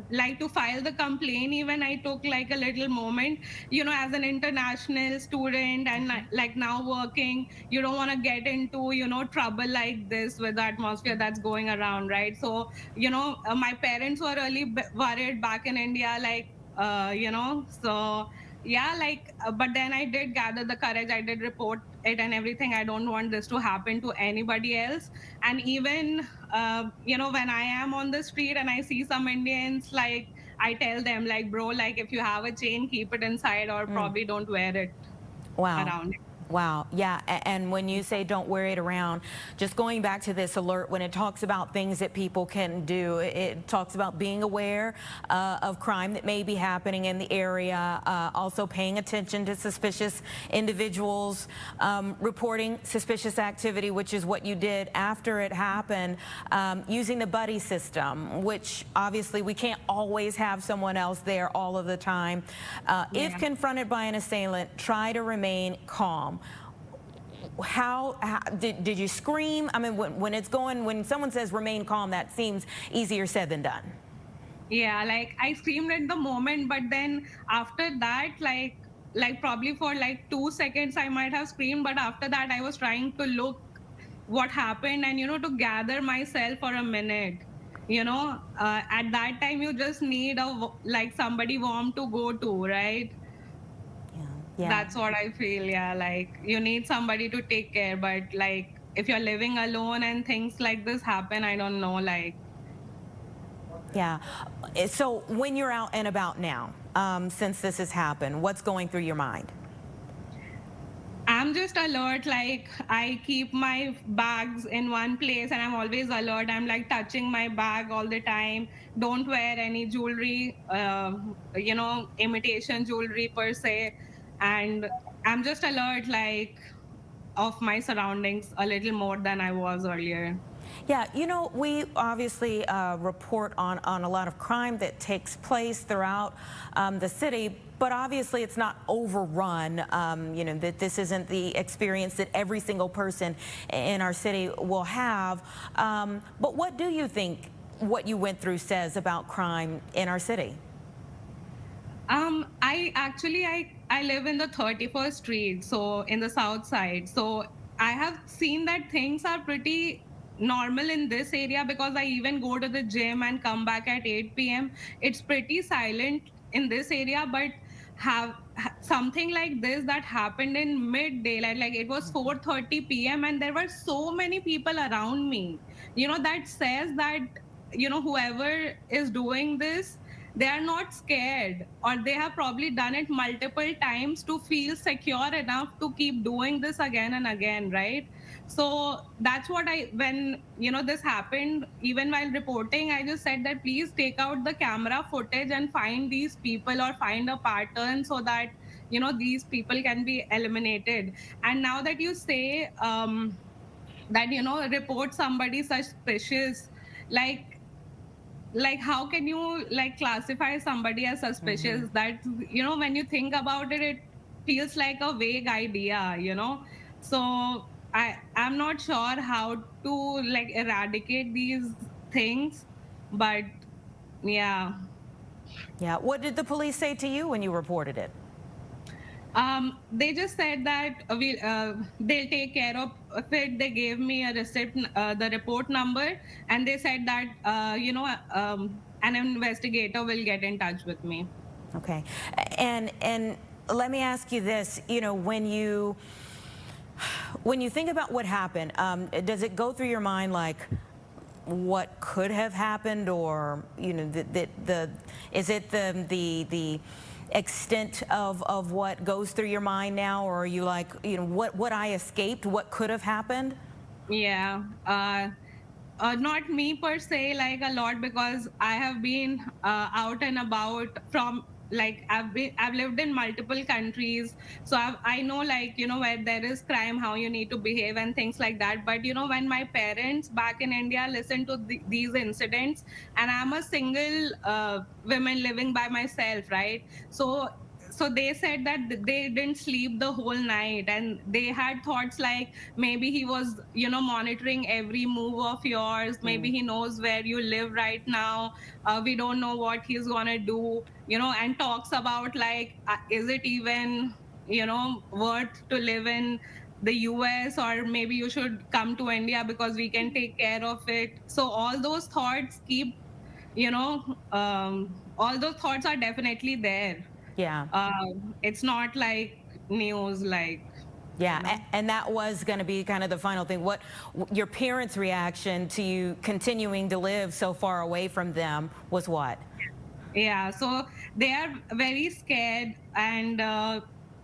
like to file the complaint. Even I took like a little moment, you know, as an international student and like now working, you don't want to get into, you know, trouble like this with the atmosphere that's going around, right? So, you know, my parents were really worried back in India, like, you know, so yeah, like, but then I did gather the courage. I did report it and everything. I don't want this to happen to anybody else. And even, you know, when I am on the street and I see some Indians, like, I tell them, like, bro, like, if you have a chain, keep it inside or probably don't wear it around. Wow. Yeah. And when you say don't wear it around, just going back to this alert, when it talks about things that people can do, it talks about being aware of crime that may be happening in the area, also paying attention to suspicious individuals, reporting suspicious activity, which is what you did after it happened, using the buddy system, which obviously we can't always have someone else there all of the time. If confronted by an assailant, try to remain calm. How did you scream? I mean, when someone says remain calm, that seems easier said than done. Yeah, like I screamed at the moment, but then after that, like like probably for like 2 seconds I might have screamed, but after that I was trying to look what happened and to gather myself for a minute. At that time you just need like somebody warm to go to, right? Yeah. That's what I feel. Yeah, like you need somebody to take care, but like if you're living alone and things like this happen, I don't know, like. Yeah. So when you're out and about now, since this has happened, what's going through your mind? I'm just alert. Like I keep my bags in one place and I'm always alert. I'm like touching my bag all the time. Don't wear any jewelry, imitation jewelry per se. And I'm just alert, like of my surroundings a little more than I was earlier. Yeah, we obviously report on a lot of crime that takes place throughout the city, but obviously it's not overrun. That this isn't the experience that every single person in our city will have. But what do you think what you went through says about crime in our city? I live in the 31st Street, so in the South Side. So I have seen that things are pretty normal in this area because I even go to the gym and come back at 8 p.m. It's pretty silent in this area, but something like this that happened in mid-daylight, like it was 4:30 p.m. and there were so many people around me. That says that, whoever is doing this, they are not scared, or they have probably done it multiple times to feel secure enough to keep doing this again and again, right? So that's what when this happened, even while reporting, I just said that please take out the camera footage and find these people or find a pattern so that these people can be eliminated. And now that you say that report somebody suspicious, like how can you like classify somebody as suspicious? That when you think about it, it feels like a vague idea. So I'm not sure how to like eradicate these things, but yeah. What did the police say to you when you reported it? They just said that they'll take care of it. They gave me a receipt, the report number, and they said that an investigator will get in touch with me. Okay, and let me ask you this: when you think about what happened, does it go through your mind like what could have happened, or is it the extent of what goes through your mind now, or are you like, what I escaped, what could have happened? Yeah, not me per se, like a lot, because I have been out and about from, like I've lived in multiple countries, so I know, like where there is crime, how you need to behave and things like that. But when my parents back in India listen to these incidents, and I'm a single woman living by myself, right? So they said that they didn't sleep the whole night, and they had thoughts like maybe he was monitoring every move of yours, maybe he knows where you live right now, we don't know what he's gonna do, and talks about like is it even worth to live in the US, or maybe you should come to India because we can take care of it. So all those thoughts keep all those thoughts are definitely there. Yeah. It's not like news, like. Yeah, and that was going to be kind of the final thing. What your parents' reaction to you continuing to live so far away from them was what? Yeah, so they are very scared, and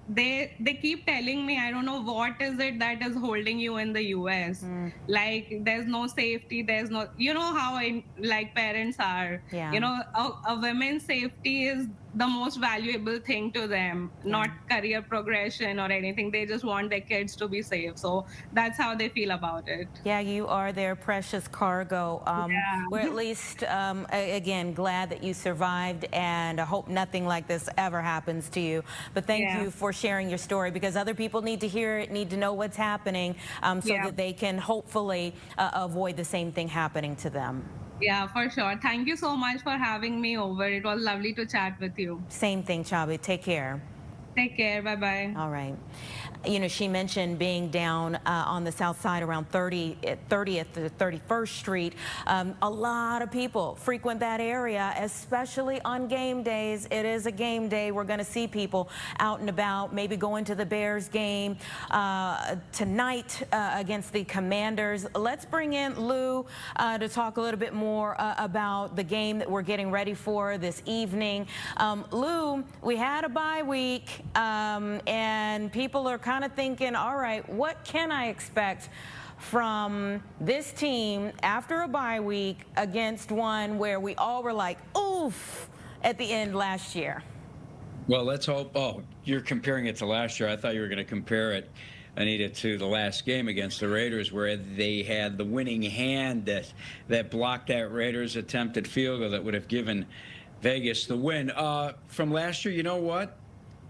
they keep telling me, I don't know what is it that is holding you in the US. Like there's no safety, there's no, how like parents are. Yeah. A woman's safety is the most valuable thing to them, not career progression or anything. They just want their kids to be safe. So that's how they feel about it. Yeah, you are their precious cargo. We're at least, again, glad that you survived, and I hope nothing like this ever happens to you. But thank you for sharing your story, because other people need to hear it, need to know what's happening, so that they can hopefully avoid the same thing happening to them. Yeah, for sure. Thank you so much for having me over. It was lovely to chat with you. Same thing, Chabi. Take care. Take care. Bye-bye. All right. You know, she mentioned being down on the south side around 30th to 31st Street. A lot of people frequent that area, especially on game days. It is a game day. We're going to see people out and about, maybe going to the Bears game tonight against the Commanders. Let's bring in Lou to talk a little bit more about the game that we're getting ready for this evening. Lou, we had a bye week, and people are kind of thinking, all right, what can I expect from this team after a bye week against one where we all were like, oof, at the end last year? Well, let's hope. Oh, you're comparing it to last year. I thought you were going to compare it, Anita, to the last game against the Raiders, where they had the winning hand that blocked that Raiders attempted field goal that would have given Vegas the win. From last year, you know what?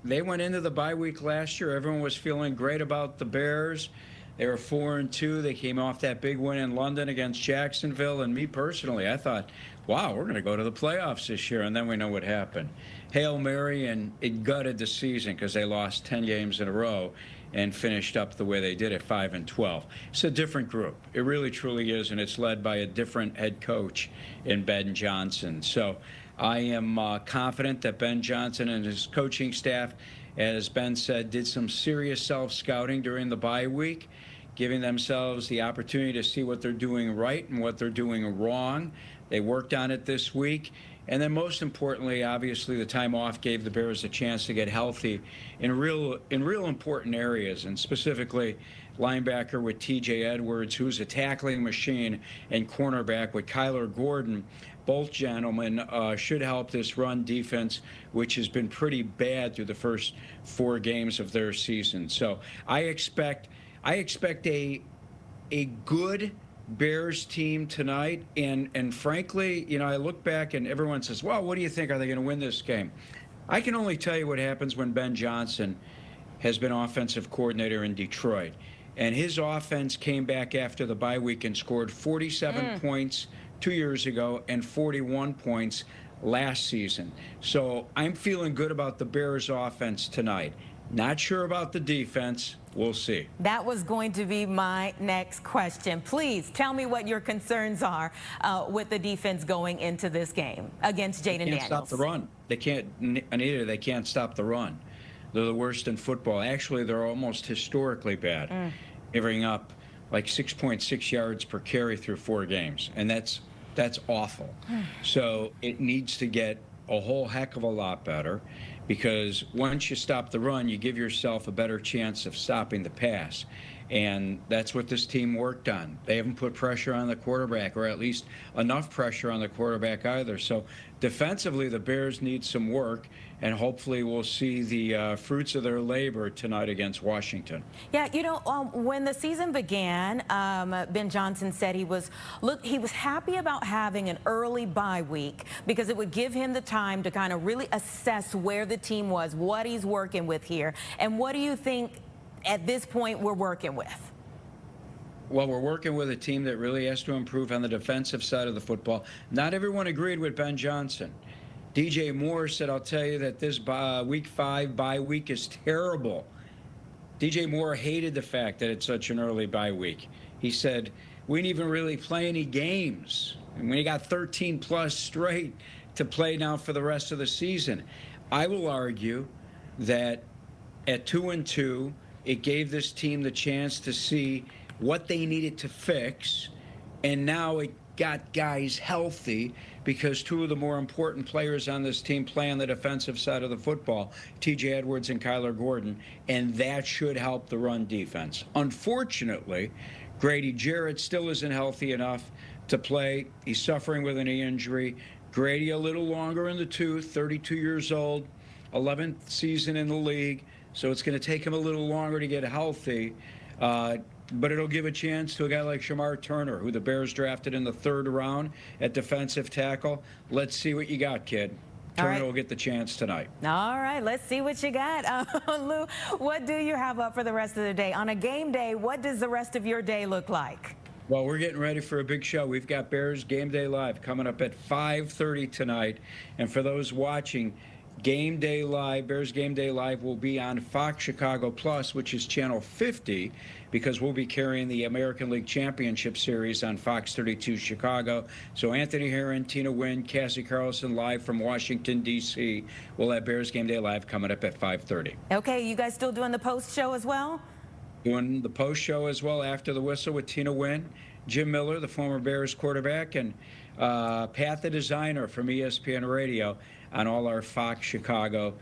They went into the bye week last year. Everyone was feeling great about the Bears. They were 4-2. They came off that big win in London against Jacksonville. And me personally, I thought, wow, we're going to go to the playoffs this year. And then we know what happened. Hail Mary, and it gutted the season because they lost 10 games in a row and finished up the way they did at 5-12. It's a different group. It really, truly is. And it's led by a different head coach in Ben Johnson. So I am confident that Ben Johnson and his coaching staff, as Ben said, did some serious self-scouting during the bye week, giving themselves the opportunity to see what they're doing right and what they're doing wrong. They worked on it this week. And then most importantly, obviously, the time off gave the Bears a chance to get healthy in real important areas, and specifically linebacker with TJ Edwards, who's a tackling machine, and cornerback with Kyler Gordon. Both gentlemen should help this run defense, which has been pretty bad through the first 4 games of their season. So I expect a good Bears team tonight. And frankly, you know, I look back and everyone says, well, what do you think? Are they going to win this game? I can only tell you what happens when Ben Johnson has been offensive coordinator in Detroit. And his offense came back after the bye week and scored 47 points 2 years ago and 41 points last season. So I'm feeling good about the Bears offense tonight. Not sure about the defense. We'll see. That was going to be my next question. Please tell me what your concerns are with the defense going into this game against Jaden Daniels. They can't stop the run. They can't, Anita, they can't stop the run. They're the worst in football. Actually, they're almost historically bad, giving up like 6.6 yards per carry through 4 games. And that's awful. So it needs to get a whole heck of a lot better, because once you stop the run, you give yourself a better chance of stopping the pass. And that's what this team worked on. They haven't put pressure on the quarterback, or at least enough pressure on the quarterback either. So defensively, the Bears need some work, and hopefully we'll see the fruits of their labor tonight against Washington. Yeah, you know, when the season began, Ben Johnson said he was happy about having an early bye week because it would give him the time to kind of really assess where the team was, what he's working with here. And what do you think at this point we're working with? Well, we're working with a team that really has to improve on the defensive side of the football. Not everyone agreed with Ben Johnson. DJ Moore said, I'll tell you that this week 5 bye week is terrible. DJ Moore hated the fact that it's such an early bye week. He said, we didn't even really play any games. And we got 13 plus straight to play now for the rest of the season. I will argue that at 2-2, it gave this team the chance to see what they needed to fix, and now it got guys healthy because 2 of the more important players on this team play on the defensive side of the football, TJ Edwards and Kyler Gordon, and that should help the run defense. Unfortunately, Grady Jarrett still isn't healthy enough to play. He's suffering with a knee injury. Grady a little longer in the tooth, 32 years old, 11th season in the league. So it's going to take him a little longer to get healthy, but it'll give a chance to a guy like Shamar Turner, who the Bears drafted in the 3rd round at defensive tackle. Let's see what you got, kid. Turner will get the chance tonight. All right, let's see what you got. Lou, what do you have up for the rest of the day? On a game day, what does the rest of your day look like? Well, we're getting ready for a big show. We've got Bears Game Day Live coming up at 5:30 tonight. And for those watching, Game Day Live, Bears Game Day Live will be on Fox Chicago Plus, which is channel 50, because we'll be carrying the American League Championship Series on Fox 32 Chicago. So Anthony Herron, Tina Wynn, Cassie Carlson live from Washington, D.C. We'll have Bears Game Day Live coming up at 5:30. Okay, you guys still doing the post show as well? Doing the post show as well after the whistle with Tina Wynn, Jim Miller, the former Bears quarterback, and Pat the designer from ESPN Radio on all our Fox Chicago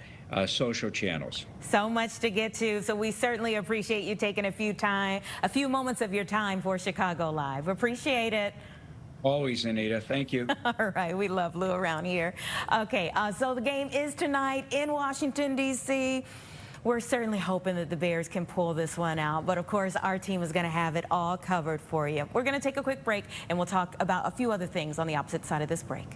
social channels. So much to get to, so we certainly appreciate you taking a few moments of your time for Chicago Live. Appreciate it. Always, Anita. Thank you. All right, we love Lou around here. Okay, so the game is tonight in Washington, D.C. We're certainly hoping that the Bears can pull this one out, but of course our team is going to have it all covered for you. We're going to take a quick break, and we'll talk about a few other things on the opposite side of this break.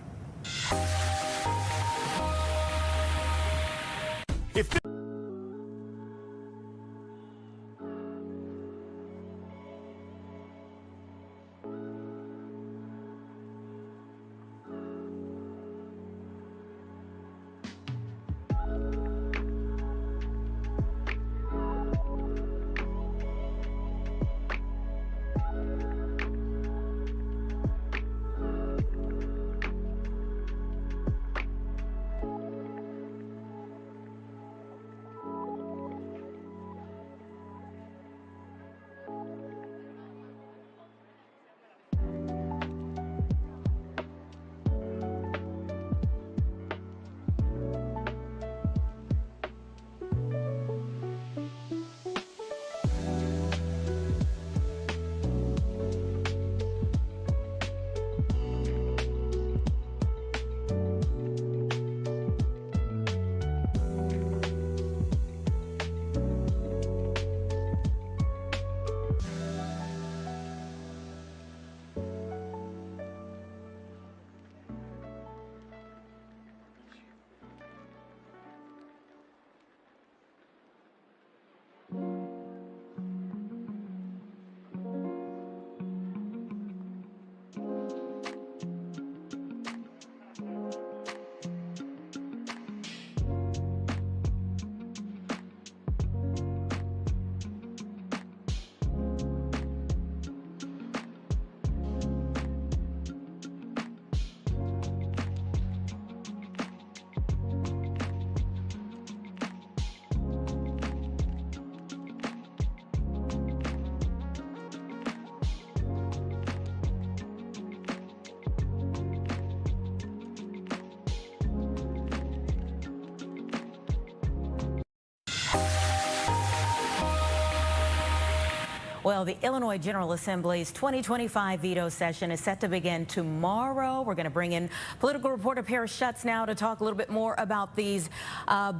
Well, the Illinois General Assembly's 2025 veto session is set to begin tomorrow. We're going to bring in political reporter Paris Schutz now to talk a little bit more about these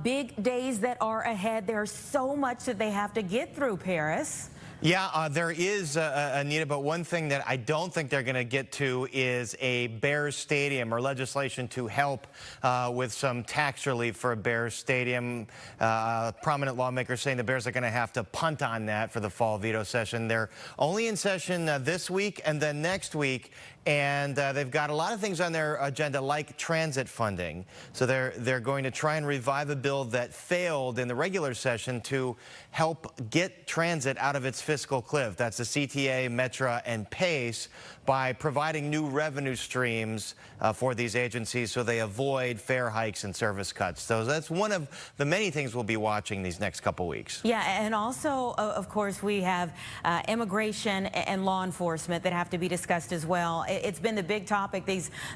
big days that are ahead. There's so much that they have to get through, Paris. Yeah, there is, Anita, but one thing that I don't think they're going to get to is a Bears stadium or legislation to help with some tax relief for a Bears stadium. Prominent lawmakers saying the Bears are going to have to punt on that for the fall veto session. They're only in session this week and then next week, and they've got a lot of things on their agenda like transit funding. So they're going to try and revive a bill that failed in the regular session to help get transit out of its fiscal cliff. That's the CTA, Metra, and PACE, by providing new revenue streams for these agencies so they avoid fare hikes and service cuts. So that's one of the many things we'll be watching these next couple weeks. Yeah, and also, of course, we have immigration and law enforcement that have to be discussed as well. It's been the big topic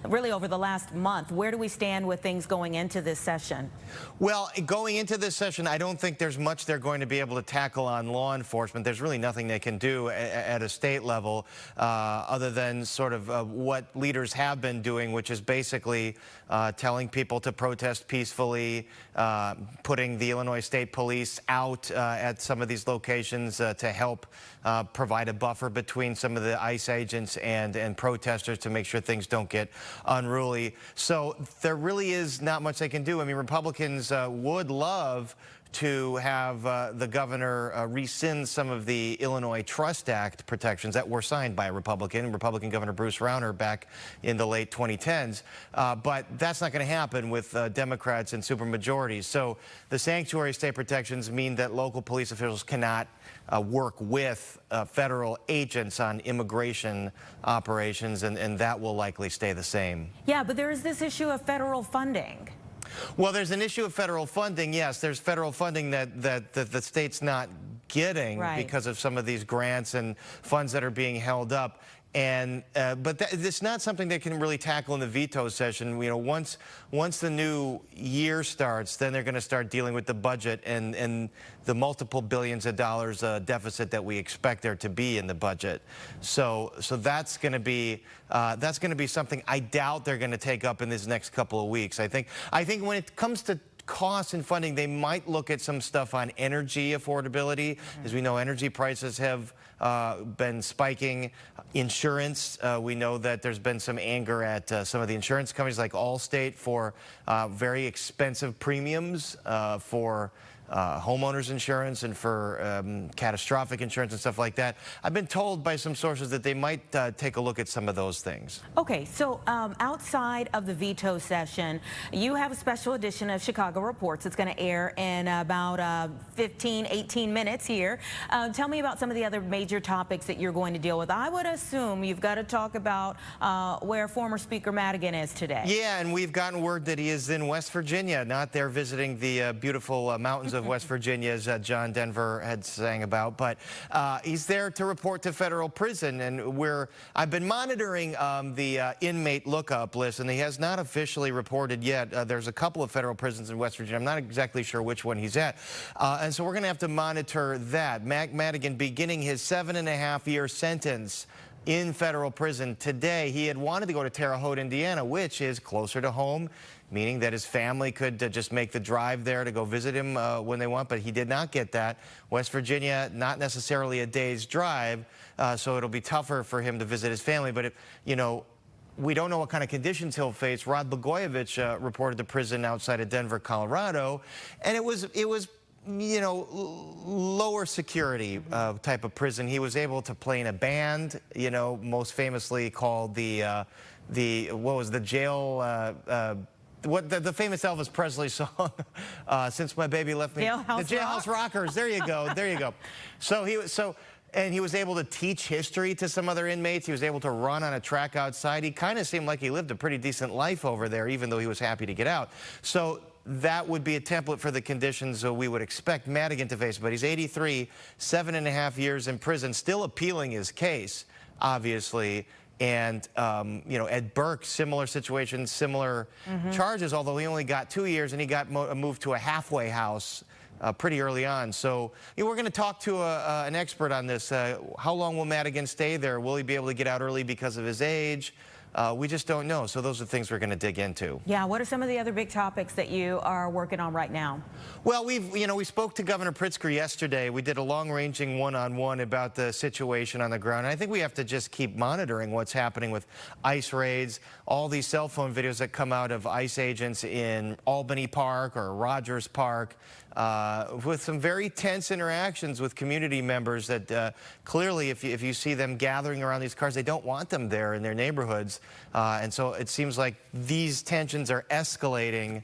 really over the last month. Where do we stand with things going into this session? Well, going into this session, I don't think there's much they're going to be able to tackle on law enforcement. There's really nothing they can do at a state level other than sort of what leaders have been doing, which is basically telling people to protest peacefully, putting the Illinois State Police out at some of these locations to help provide a buffer between some of the ICE agents and protesters to make sure things don't get unruly. So there really is not much they can do. I mean, Republicans would love to have the governor rescind some of the Illinois Trust Act protections that were signed by a Republican Governor Bruce Rauner back in the late 2010s. But that's not going to happen with Democrats and supermajorities. So the sanctuary state protections mean that local police officials cannot work with federal agents on immigration operations, and that will likely stay the same. Yeah, but there is this issue of federal funding. Well, there's an issue of federal funding. Yes, there's federal funding that the state's not getting because of some of these grants and funds that are being held up. And but it's not something they can really tackle in the veto session. You know, once the new year starts, then they're going to start dealing with the budget and the multiple billions of dollars deficit that we expect there to be in the budget. So that's going to be something I doubt they're going to take up in these next couple of weeks. I think when it comes to costs and funding, they might look at some stuff on energy affordability. As we know, energy prices have been spiking. Insurance, we know that there's been some anger at some of the insurance companies like Allstate for very expensive premiums for homeowners insurance and for catastrophic insurance and stuff like that. I've been told by some sources that they might take a look at some of those things. Okay, so outside of the veto session, you have a special edition of Chicago Reports. It's going to air in about 15, 18 minutes here. Tell me about some of the other major topics that you're going to deal with. I would assume you've got to talk about where former Speaker Madigan is today. Yeah, and we've gotten word that he is in West Virginia, not there visiting the beautiful mountains of West Virginia, as John Denver had sang about, but he's there to report to federal prison, and I've been monitoring the inmate lookup list, and he has not officially reported yet. There's a couple of federal prisons in West Virginia. I'm not exactly sure which one he's at, and so we're going to have to monitor that. Madigan beginning his 7.5-year sentence in federal prison today. He had wanted to go to Terre Haute, Indiana, which is closer to home, meaning that his family could just make the drive there to go visit him when they want, but he did not get that. West Virginia, not necessarily a day's drive, so it'll be tougher for him to visit his family. But, we don't know what kind of conditions he'll face. Rod Blagojevich reported to prison outside of Denver, Colorado, and it was lower security type of prison. He was able to play in a band, most famously called the famous Elvis Presley song, Since My Baby Left Me. Jailhouse the Jailhouse Rockers. There you go. There you go. And he was able to teach history to some other inmates. He was able to run on a track outside. He kind of seemed like he lived a pretty decent life over there, even though he was happy to get out. So that would be a template for the conditions we would expect Madigan to face. But he's 83, 7.5 years in prison, still appealing his case, obviously. And, Ed Burke, similar situation, similar charges, although he only got 2 years, and he got moved to a halfway house pretty early on. So we're going to talk to an expert on this. How long will Madigan stay there? Will he be able to get out early because of his age? We just don't know. So those are things we're going to dig into. Yeah. What are some of the other big topics that you are working on right now? Well, we spoke to Governor Pritzker yesterday. We did a long-ranging one-on-one about the situation on the ground. And I think we have to just keep monitoring what's happening with ICE raids, all these cell phone videos that come out of ICE agents in Albany Park or Rogers Park, with some very tense interactions with community members that clearly, if you see them gathering around these cars, they don't want them there in their neighborhoods. And so it seems like these tensions are escalating.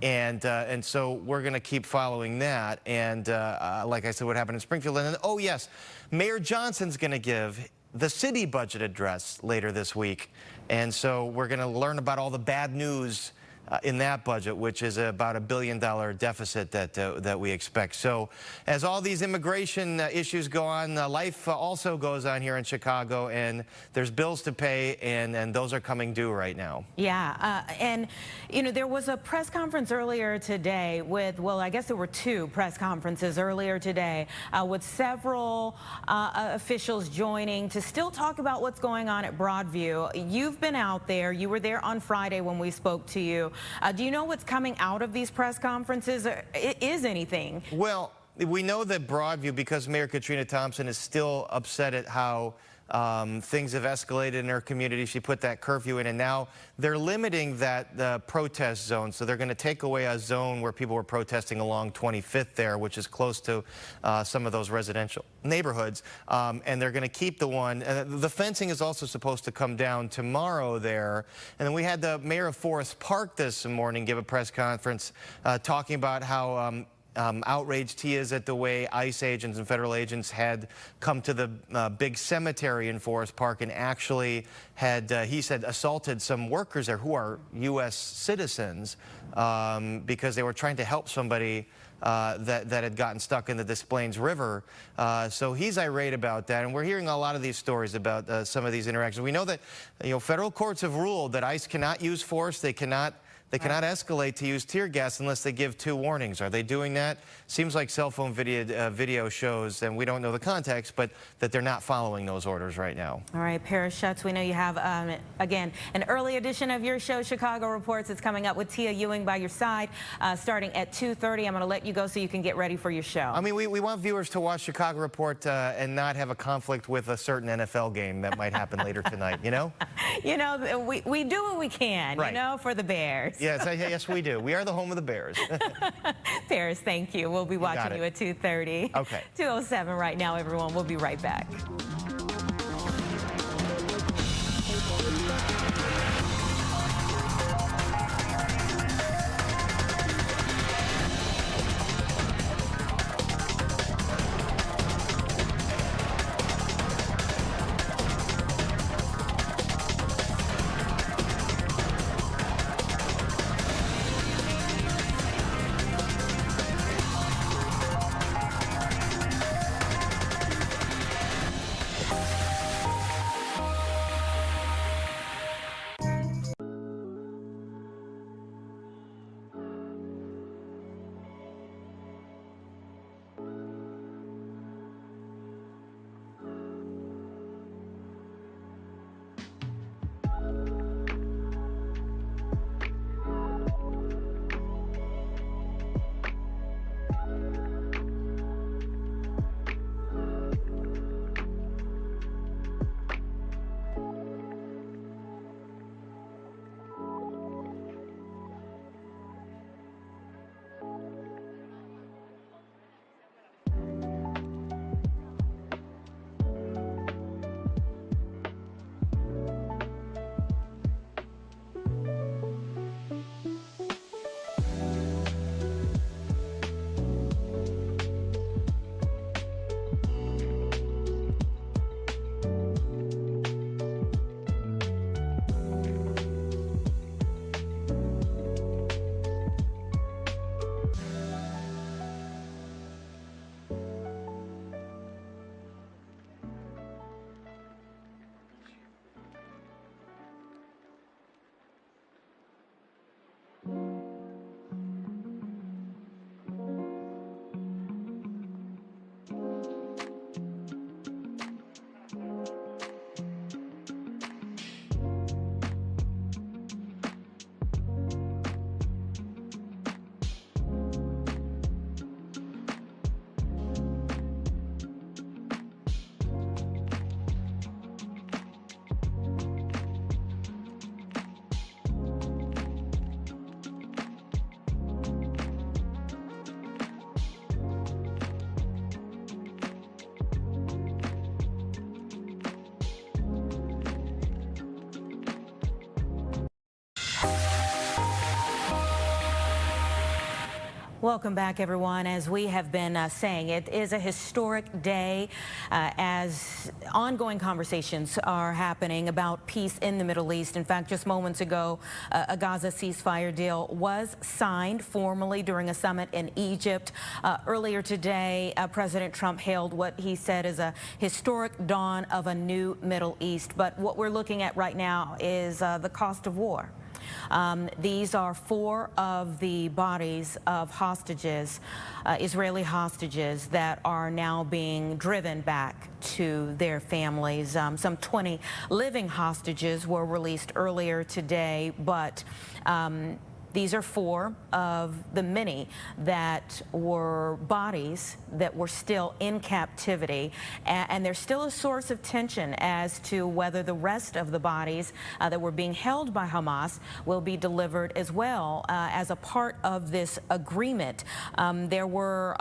And so we're going to keep following that. And like I said, what happened in Springfield. And then, oh, yes, Mayor Johnson's going to give the city budget address later this week. And so we're going to learn about all the bad news in that budget, which is about $1 billion deficit that we expect. So as all these immigration issues go on, life also goes on here in Chicago, and there's bills to pay, and those are coming due right now. Yeah, and there was a press conference earlier today with, well, I guess there were 2 press conferences earlier today with several officials joining to still talk about what's going on at Broadview. You've been out there. You were there on Friday when we spoke to you. Do you know what's coming out of these press conferences? Or is anything? Well, We know that Broadview, because Mayor Katrina Thompson is still upset at how things have escalated in her community. She put that curfew in, and now they're limiting the protest zone. So they're going to take away a zone where people were protesting along 25th there, which is close to some of those residential neighborhoods. And they're going to keep the one. The fencing is also supposed to come down tomorrow there. And then we had the mayor of Forest Park this morning give a press conference talking about how outraged he is at the way ICE agents and federal agents had come to the big cemetery in Forest Park and actually had, he said, assaulted some workers there who are U.S. citizens because they were trying to help somebody that had gotten stuck in the Des Plaines River. So he's irate about that, and we're hearing a lot of these stories about some of these interactions. We know that federal courts have ruled that ICE cannot use force. They cannot escalate to use tear gas unless they give 2 warnings. Are they doing that? Seems like cell phone video shows, and we don't know the context, but that they're not following those orders right now. All right, Paris Schutz, we know you have, again, an early edition of your show, Chicago Reports. It's coming up with Tia Ewing by your side, starting at 2:30. I'm going to let you go so you can get ready for your show. I mean, we want viewers to watch Chicago Report and not have a conflict with a certain NFL game that might happen later tonight, you know? We do what we can, right, for the Bears. Yes, yes, we do. We are the home of the Bears. Paris, thank you. We'll be watching you at 2:30. Okay. 2:07 right now, everyone. We'll be right back. Welcome back, everyone. As we have been saying, it is a historic day as ongoing conversations are happening about peace in the Middle East. In fact, just moments ago, a Gaza ceasefire deal was signed formally during a summit in Egypt. Earlier today, President Trump hailed what he said is a historic dawn of a new Middle East. But what we're looking at right now is the cost of war. These are 4 of the bodies of hostages, Israeli hostages, that are now being driven back to their families. Some 20 living hostages were released earlier today, but These are 4 of the many that were bodies that were still in captivity, and there's still a source of tension as to whether the rest of the bodies that were being held by Hamas will be delivered as well as a part of this agreement. There were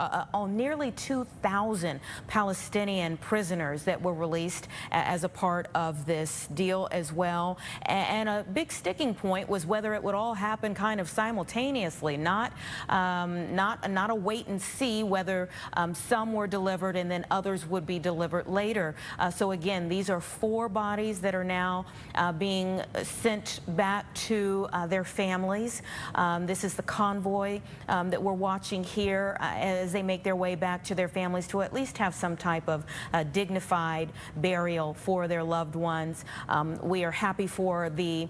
nearly 2,000 Palestinian prisoners that were released as a part of this deal as well, and a big sticking point was whether it would all happen kind of simultaneously, not a wait and see whether some were delivered and then others would be delivered later. So again, these are 4 bodies that are now being sent back to their families. This is the convoy that we're watching here as they make their way back to their families to at least have some type of dignified burial for their loved ones. We are happy for the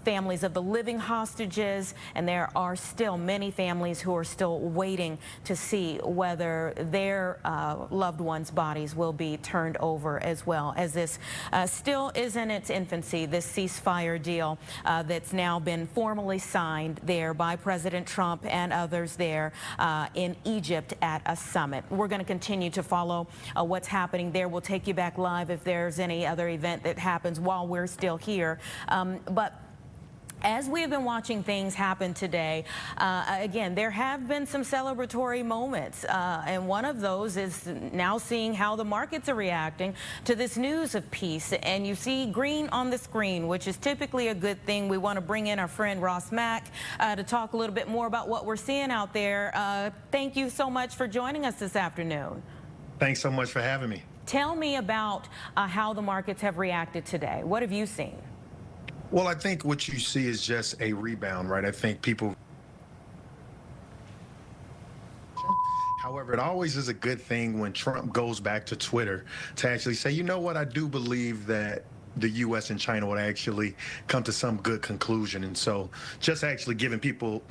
families of the living hostages, and there are still many families who are still waiting to see whether their loved ones' bodies will be turned over as well, as this still is in its infancy, this ceasefire deal that's now been formally signed there by President Trump and others there in Egypt at a summit. We're going to continue to follow what's happening there. We'll take you back live if there's any other event that happens while we're still here. But as we have been watching things happen today, again, there have been some celebratory moments, and one of those is now seeing how the markets are reacting to this news of peace. And you see green on the screen, which is typically a good thing. We want to bring in our friend Ross Mack to talk a little bit more about what we're seeing out there. Thank you so much for joining us this afternoon. Thanks so much for having me. Tell me about how the markets have reacted today. What have you seen? Well, I think what you see is just a rebound, right? I think people. However, it always is a good thing when Trump goes back to Twitter to actually say, you know what, I do believe that the U.S. and China would actually come to some good conclusion. And so just actually giving people,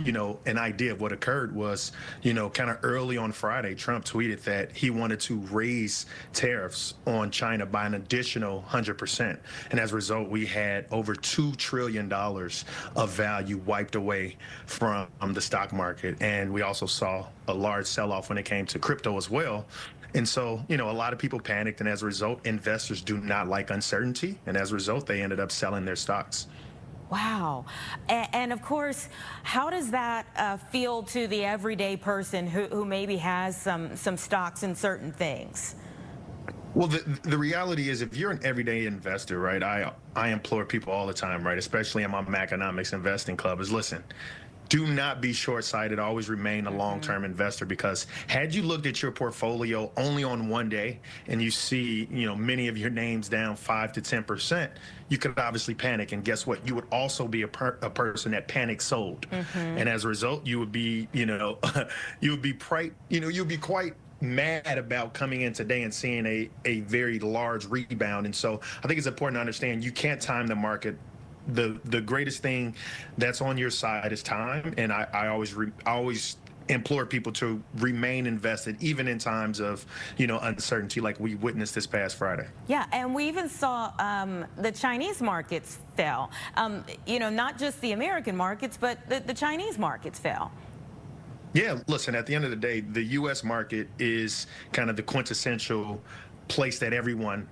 an idea of what occurred was, kind of early on Friday, Trump tweeted that he wanted to raise tariffs on China by an additional 100%. And as a result, we had over $2 trillion of value wiped away from the stock market. And we also saw a large sell-off when it came to crypto as well. And so, a lot of people panicked, and as a result, investors do not like uncertainty, and as a result, they ended up selling their stocks. Wow. And of course, how does that feel to the everyday person who maybe has some stocks in certain things? Well, the reality is, if you're an everyday investor, right, I implore people all the time, right, especially in my Maconomics Investing Club, is listen. Do not be short-sighted. Always remain a long-term investor, because had you looked at your portfolio only on one day and you see, many of your names down 5 to 10%, you could obviously panic. And guess what? You would also be a person that panic sold. And as a result, you would be, you would be quite mad about coming in today and seeing a very large rebound. And so I think it's important to understand you can't time the market. The greatest thing that's on your side is time, and I always implore people to remain invested even in times of uncertainty like we witnessed this past Friday. Yeah, and we even saw the Chinese markets fell. Not just the American markets, but the Chinese markets fell. Yeah, listen, at the end of the day, the U.S. market is kind of the quintessential place that everyone,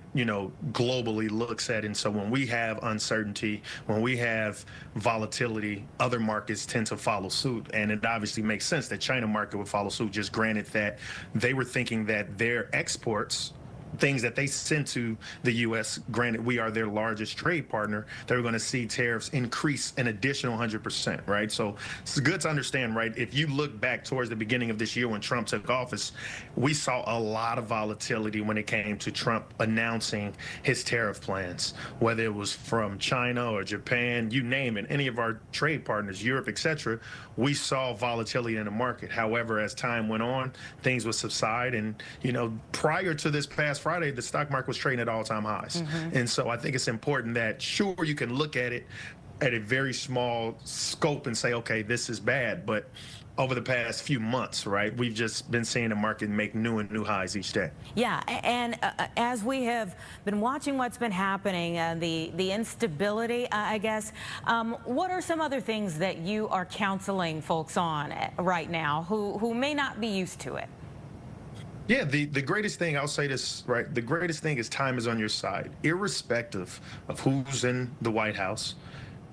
globally looks at. And so when we have uncertainty, when we have volatility, other markets tend to follow suit. And it obviously makes sense that China market would follow suit, just granted that they were thinking that their exports, things that they send to the U.S., granted we are their largest trade partner, they were going to see tariffs increase an additional 100%, right? So it's good to understand, right? If you look back towards the beginning of this year when Trump took office, we saw a lot of volatility when it came to Trump announcing his tariff plans, whether it was from China or Japan, you name it, any of our trade partners, Europe, etc. We saw volatility in the market. However, as time went on, things would subside. And, prior to this past Friday, the stock market was trading at all-time highs. And so I think it's important that, sure, you can look at it at a very small scope and say, okay, this is bad. But over the past few months, right? We've just been seeing the market make new and new highs each day. Yeah, and as we have been watching what's been happening, the instability, I guess, what are some other things that you are counseling folks on right now who may not be used to it? Yeah, the greatest thing, I'll say this, right? The greatest thing is time is on your side, irrespective of who's in the White House.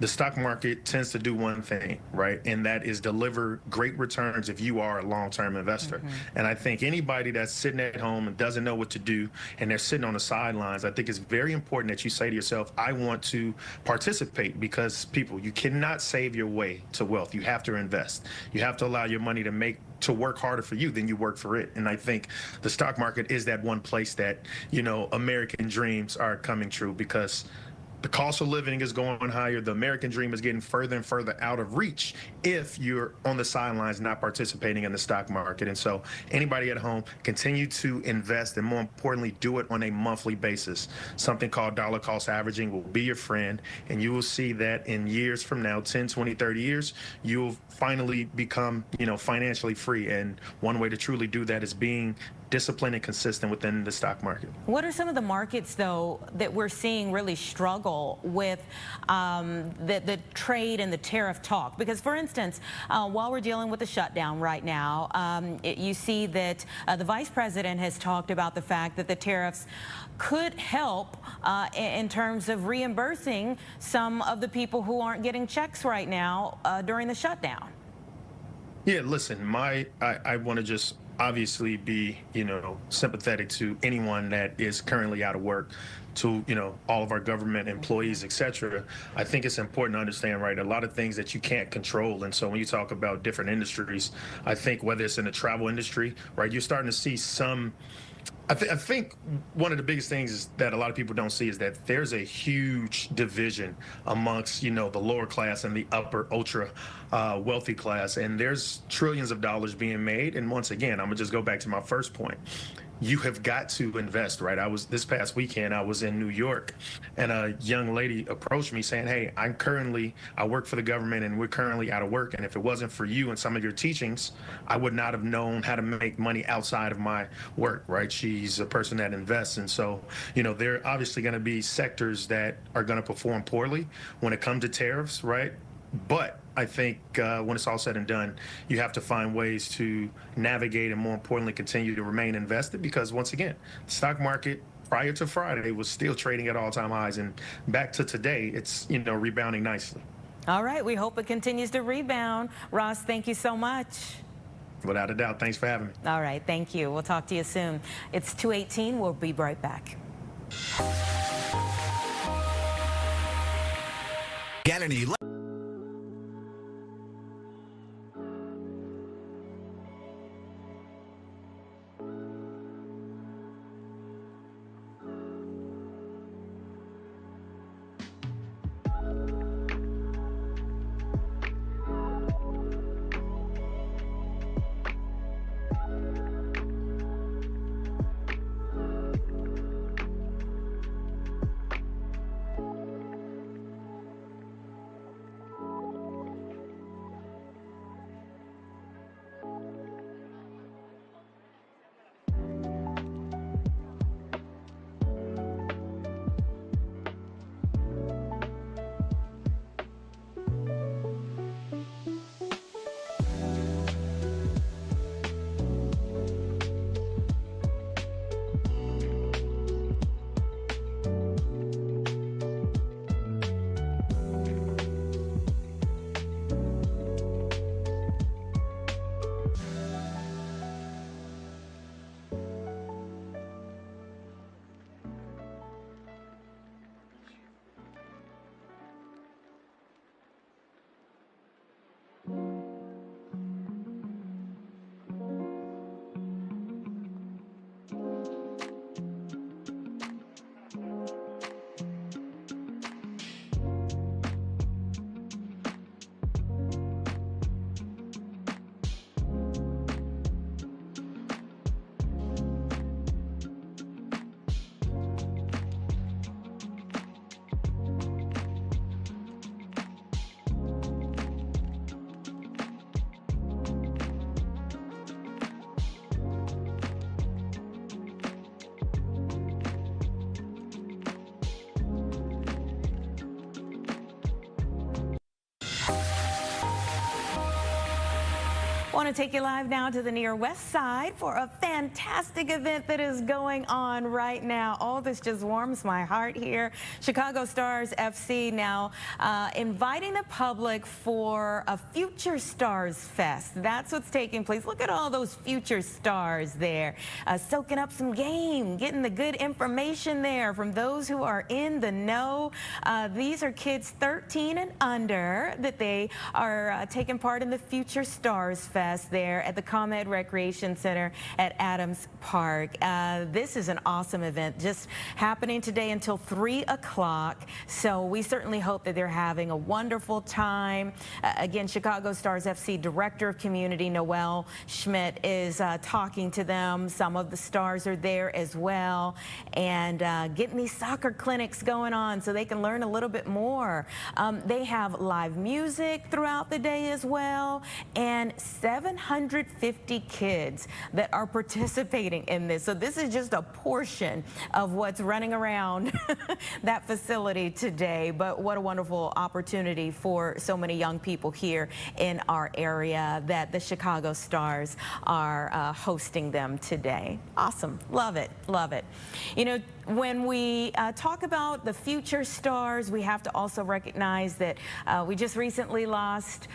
The stock market tends to do one thing, right? And that is deliver great returns if you are a long-term investor. And I think anybody that's sitting at home and doesn't know what to do and they're sitting on the sidelines, I think it's very important that you say to yourself, I want to participate, because people, you cannot save your way to wealth. You have to invest. You have to allow your money to work harder for you than you work for it. And I think the stock market is that one place that, you know, American dreams are coming true, because the cost of living is going higher. The American dream is getting further and further out of reach if you're on the sidelines not participating in the stock market. And so anybody at home, continue to invest, and more importantly, do it on a monthly basis. Something called dollar cost averaging will be your friend, and you will see that in years from now, 10, 20, 30 years, you'll finally become, you know, financially free. And one way to truly do that is being disciplined and consistent within the stock market. What are some of the markets, though, that we're seeing really struggle with the trade and the tariff talk? Because, for instance, while we're dealing with the shutdown right now, you see that the vice president has talked about the fact that the tariffs could help in terms of reimbursing some of the people who aren't getting checks right now during the shutdown. Yeah, listen, I want to just obviously be, you know, sympathetic to anyone that is currently out of work, to, you know, all of our government employees, etc. I think it's important to understand, right, a lot of things that you can't control. And so when you talk about different industries, I think whether it's in the travel industry, right, you're starting to see some. I think one of the biggest things is that a lot of people don't see is that there's a huge division amongst, you know, the lower class and the upper ultra wealthy class, and there's trillions of dollars being made. And once again, I'm gonna just go back to my first point. You have got to invest, right? This past weekend, I was in New York, and a young lady approached me saying, hey, I work for the government, and we're currently out of work. And if it wasn't for you and some of your teachings, I would not have known how to make money outside of my work, right? She's a person that invests. And so, you know, there are obviously going to be sectors that are going to perform poorly when it comes to tariffs, right? But I think when it's all said and done, you have to find ways to navigate and, more importantly, continue to remain invested, because once again, the stock market prior to Friday was still trading at all-time highs, and back to today, it's, you know, rebounding nicely. All right, we hope it continues to rebound. Ross, thank you so much. Without a doubt. Thanks for having me. All right, thank you. We'll talk to you soon. It's 2:18. We'll be right back. Galilee. I want to take you live now to the near west side for a fantastic event that is going on right now. Oh, this just warms my heart here. Chicago Stars FC now inviting the public for a Future Stars Fest. That's what's taking place. Look at all those future stars there, soaking up some game, getting the good information there from those who are in the know. These are kids 13 and under that they are taking part in the Future Stars Fest there at the ComEd Recreation Center at Adams Park. This is an awesome event, just happening today until 3 o'clock. So we certainly hope that they're having a wonderful time. Again, Chicago Stars FC Director of Community Noel Schmidt is talking to them. Some of the stars are there as well, and getting these soccer clinics going on so they can learn a little bit more. They have live music throughout the day as well, and 750 kids that are participating in this. So this is just a portion of what's running around that facility today. But what a wonderful opportunity for so many young people here in our area that the Chicago Stars are hosting them today. Awesome. Love it. Love it. You know, when we talk about the future stars, we have to also recognize that we just recently lost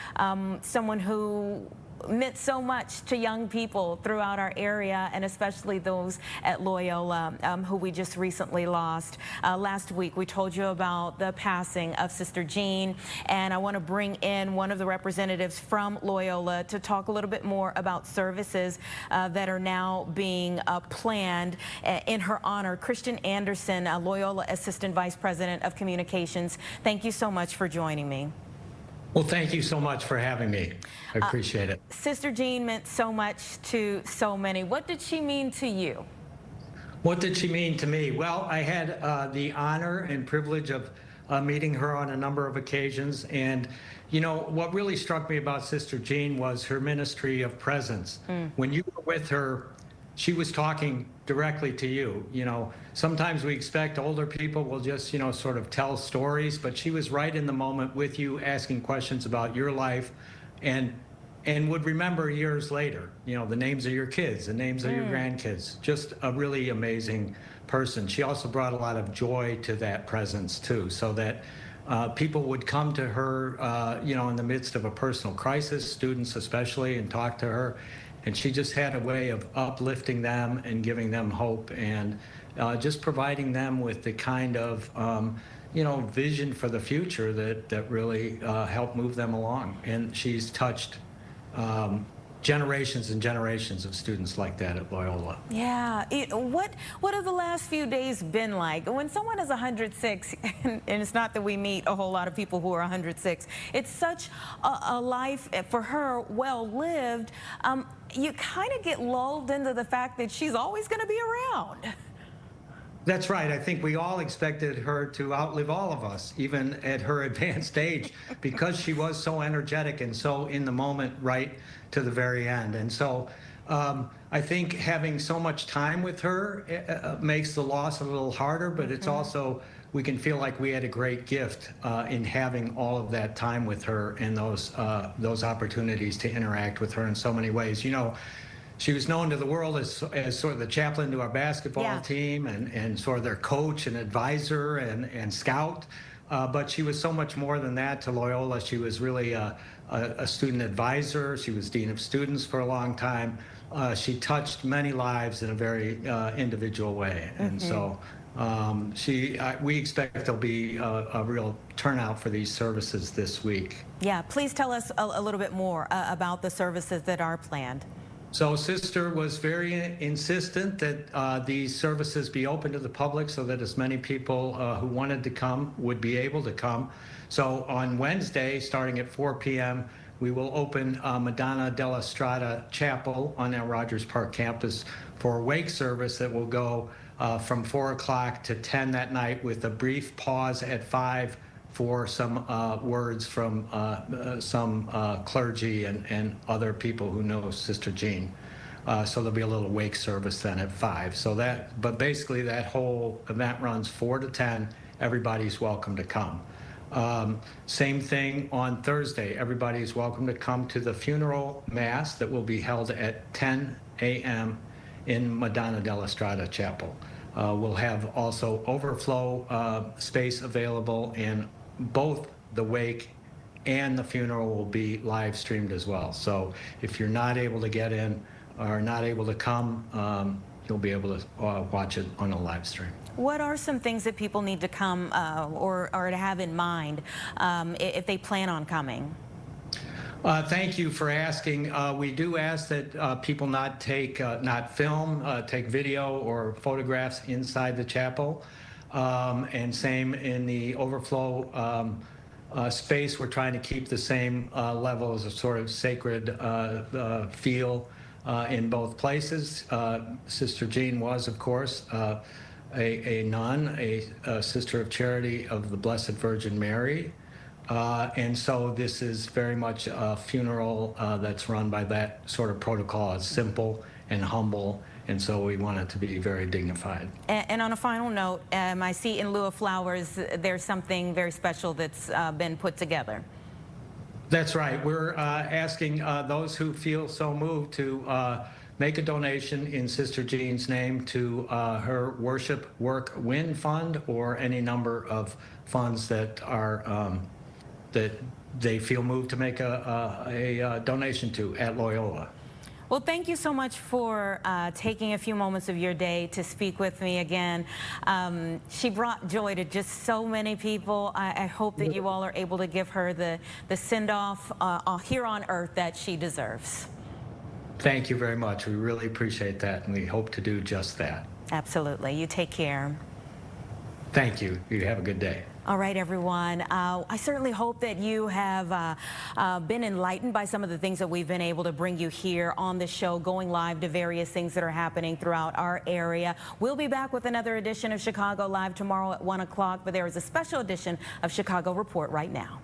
someone who meant so much to young people throughout our area, and especially those at Loyola who we just recently lost. Last week we told you about the passing of Sister Jean, and I want to bring in one of the representatives from Loyola to talk a little bit more about services that are now being planned in her honor. Christian Anderson, Loyola Assistant Vice President of Communications, thank you so much for joining me. Well, thank you so much for having me. I appreciate it. Sister Jean meant so much to so many. What did she mean to you? What did she mean to me? Well, I had the honor and privilege of meeting her on a number of occasions. And, you know, what really struck me about Sister Jean was her ministry of presence. When you were with her, she was talking directly to you. You know, sometimes we expect older people will just, you know, sort of tell stories, but she was right in the moment with you, asking questions about your life, and would remember years later, you know, the names of your kids, the names of your grandkids. Just a really amazing person. She also brought a lot of joy to that presence too, so that people would come to her, you know, in the midst of a personal crisis, students especially, and talk to her. And she just had a way of uplifting them and giving them hope, and just providing them with the kind of, you know, vision for the future that really helped move them along. And she's touched generations and generations of students like that at Loyola. Yeah. What have the last few days been like? When someone is 106, and it's not that we meet a whole lot of people who are 106, it's such a life for her well lived. You kind of get lulled into the fact that she's always going to be around. That's right. I think we all expected her to outlive all of us, even at her advanced age, because she was so energetic and so in the moment right to the very end. And so I think having so much time with her makes the loss a little harder, but it's also, we can feel like we had a great gift in having all of that time with her, and those opportunities to interact with her in so many ways. You know, she was known to the world as sort of the chaplain to our basketball team, and sort of their coach and advisor and scout. But she was so much more than that to Loyola. She was really a student advisor. She was dean of students for a long time. She touched many lives in a very individual way. And so we expect there'll be a real turnout for these services this week. Yeah, please tell us a little bit more about the services that are planned. So Sister was very insistent that these services be open to the public so that as many people who wanted to come would be able to come. So on Wednesday, starting at 4 p.m., we will open Madonna della Strada Chapel on our Rogers Park campus for a wake service that will go from 4 o'clock to 10 that night, with a brief pause at 5 for some words from some clergy and other people who know Sister Jean. So there'll be a little wake service then at 5. So but basically that whole event runs 4 to 10. Everybody's welcome to come. Same thing on Thursday. Everybody is welcome to come to the funeral mass that will be held at 10 a.m. in Madonna della Strada Chapel. We'll have also overflow space available, and both the wake and the funeral will be live streamed as well. So if you're not able to get in or not able to come, you'll be able to watch it on a live stream. What are some things that people need to come or to have in mind if they plan on coming? Thank you for asking. We do ask that people not film, take video or photographs inside the chapel. And same in the overflow space. We're trying to keep the same levels of sort of sacred feel in both places. Sister Jean was, of course, a nun, a sister of charity of the Blessed Virgin Mary. And so this is very much a funeral that's run by that sort of protocol. It's simple and humble, and so we want it to be very dignified. And on a final note, I see in lieu of flowers, there's something very special that's been put together. That's right. We're asking those who feel so moved to make a donation in Sister Jean's name to her Worship Work Win Fund, or any number of funds that are that they feel moved to make a donation to at Loyola. Well, thank you so much for taking a few moments of your day to speak with me again. She brought joy to just so many people. I hope that you all are able to give her the send-off here on earth that she deserves. Thank you very much. We really appreciate that, and we hope to do just that. Absolutely. You take care. Thank you. You have a good day. All right, everyone. I certainly hope that you have been enlightened by some of the things that we've been able to bring you here on the show, going live to various things that are happening throughout our area. We'll be back with another edition of Chicago Live tomorrow at 1 o'clock, but there is a special edition of Chicago Report right now.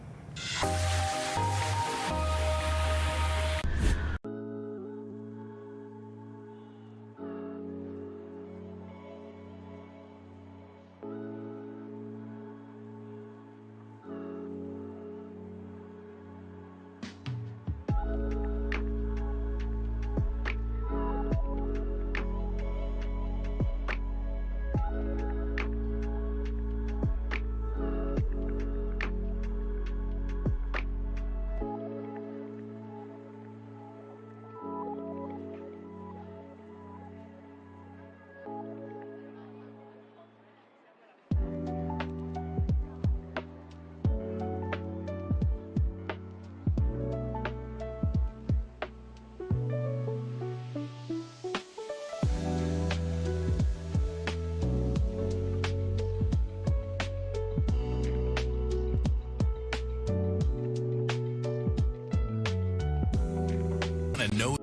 No.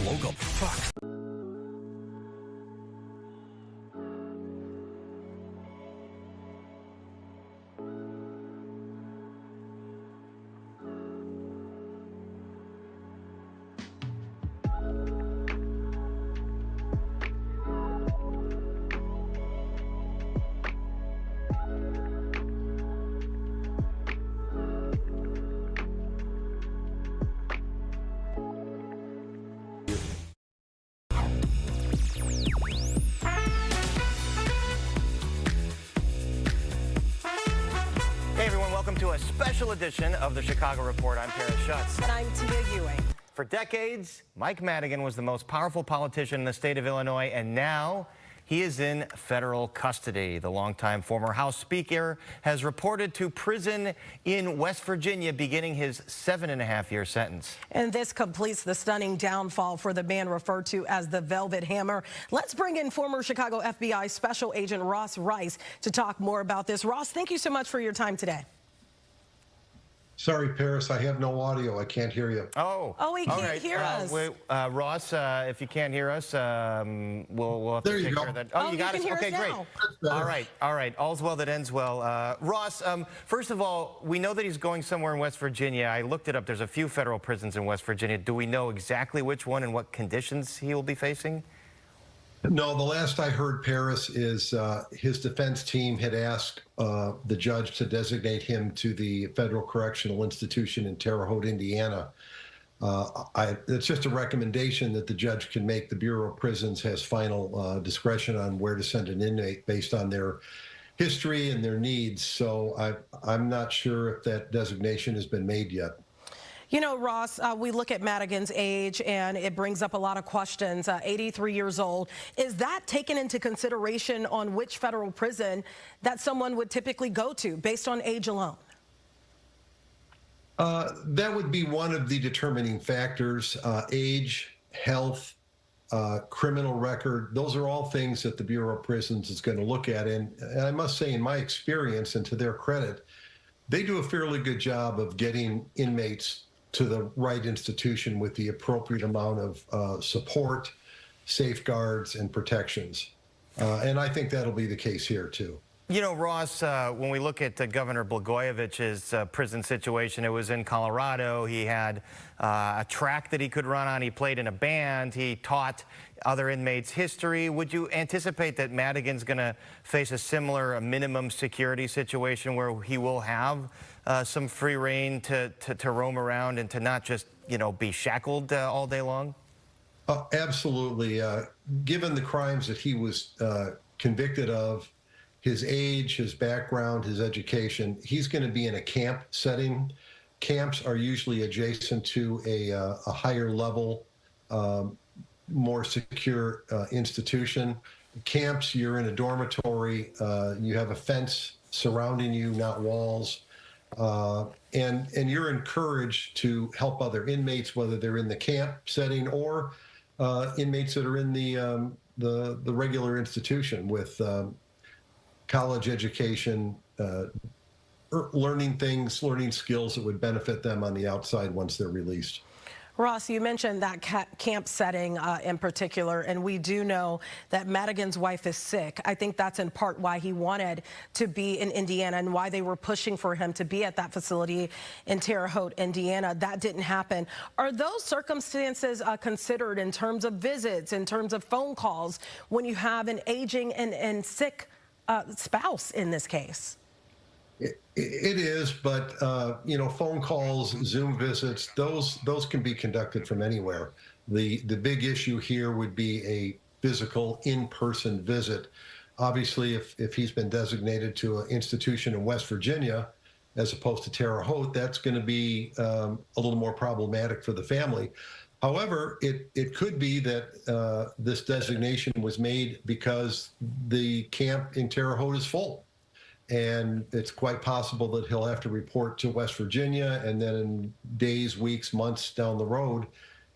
Local. Fuck. Welcome to a special edition of the Chicago Report. I'm Paris Schutz. And I'm Tia Ewing. For decades, Mike Madigan was the most powerful politician in the state of Illinois, and now he is in federal custody. The longtime former House Speaker has reported to prison in West Virginia, beginning his 7.5-year sentence. And this completes the stunning downfall for the man referred to as the Velvet Hammer. Let's bring in former Chicago FBI Special Agent Ross Rice to talk more about this. Ross, thank you so much for your time today. Sorry, Paris, I have no audio. I can't hear you. Oh, he can't hear us. Ross, if you can't hear us, we'll have There to you take go. care of that. Oh, you got can us? hear us Okay, great. now. All right. All's well that ends well. Ross, first of all, we know that he's going somewhere in West Virginia. I looked it up. There's a few federal prisons in West Virginia. Do we know exactly which one and what conditions he will be facing? No, the last I heard, Paris, is his defense team had asked the judge to designate him to the Federal Correctional Institution in Terre Haute, Indiana. It's just a recommendation that the judge can make. The Bureau of Prisons has final discretion on where to send an inmate based on their history and their needs. So I'm not sure if that designation has been made yet. You know, Ross, we look at Madigan's age, and it brings up a lot of questions. 83 years old. Is that taken into consideration on which federal prison that someone would typically go to based on age alone? That would be one of the determining factors. Age, health, criminal record. Those are all things that the Bureau of Prisons is going to look at. And I must say, in my experience, and to their credit, they do a fairly good job of getting inmates to the right institution with the appropriate amount of support, safeguards, and protections. And I think that'll be the case here, too. You know, Ross, when we look at Governor Blagojevich's prison situation, it was in Colorado. He had a track that he could run on. He played in a band. He taught other inmates history. Would you anticipate that Madigan's going to face a similar minimum security situation where he will have some free reign to roam around and to not just, you know, be shackled all day long? Absolutely. Given the crimes that he was convicted of, his age, his background, his education, he's going to be in a camp setting. Camps are usually adjacent to a higher level, more secure institution. Camps, you're in a dormitory, you have a fence surrounding you, not walls. And you're encouraged to help other inmates, whether they're in the camp setting or inmates that are in the regular institution with college education, learning skills that would benefit them on the outside once they're released. Ross, you mentioned that camp setting in particular, and we do know that Madigan's wife is sick. I think that's in part why he wanted to be in Indiana and why they were pushing for him to be at that facility in Terre Haute, Indiana. That didn't happen. Are those circumstances considered in terms of visits, in terms of phone calls, when you have an aging and sick spouse in this case? It is, but you know, phone calls, Zoom visits, those can be conducted from anywhere. The big issue here would be a physical in-person visit. Obviously, if he's been designated to an institution in West Virginia, as opposed to Terre Haute, that's going to be a little more problematic for the family. However, it could be that this designation was made because the camp in Terre Haute is full. And it's quite possible that he'll have to report to West Virginia, and then in days, weeks, months down the road,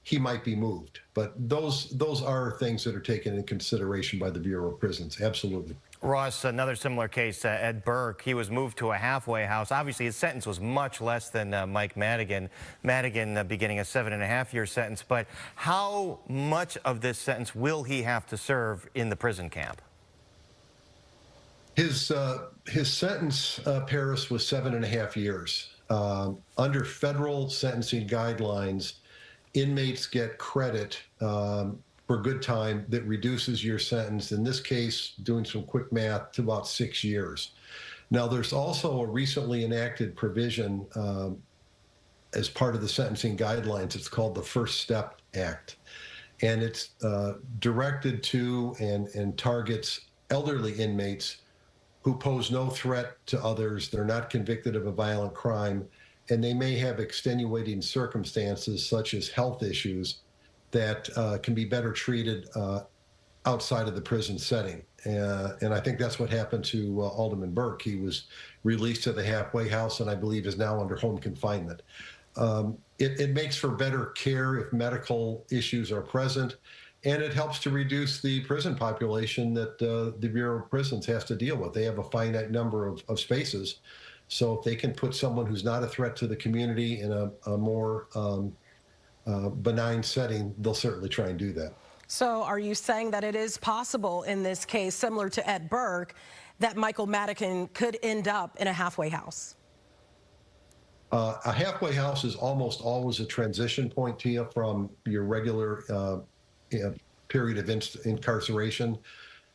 he might be moved. But those are things that are taken into consideration by the Bureau of Prisons, absolutely. Ross, another similar case, Ed Burke, he was moved to a halfway house. Obviously, his sentence was much less than Mike Madigan. Madigan beginning a 7.5-year sentence. But how much of this sentence will he have to serve in the prison camp? His sentence, Paris, was 7.5 years. Under federal sentencing guidelines, inmates get credit for good time that reduces your sentence. In this case, doing some quick math, to about 6 years. Now, there's also a recently enacted provision as part of the sentencing guidelines. It's called the First Step Act. And it's directed to and targets elderly inmates who pose no threat to others. They're not convicted of a violent crime, and they may have extenuating circumstances such as health issues that can be better treated outside of the prison setting. And I think that's what happened to Alderman Burke. He was released to the halfway house and I believe is now under home confinement. It makes for better care if medical issues are present, and it helps to reduce the prison population that the Bureau of Prisons has to deal with. They have a finite number of spaces, So if they can put someone who's not a threat to the community in a more benign setting, they'll certainly try and do that. So are you saying that it is possible in this case, similar to Ed Burke, that Michael Madigan could end up in a halfway house? A halfway house is almost always a transition point, Tia, from your regular period of incarceration.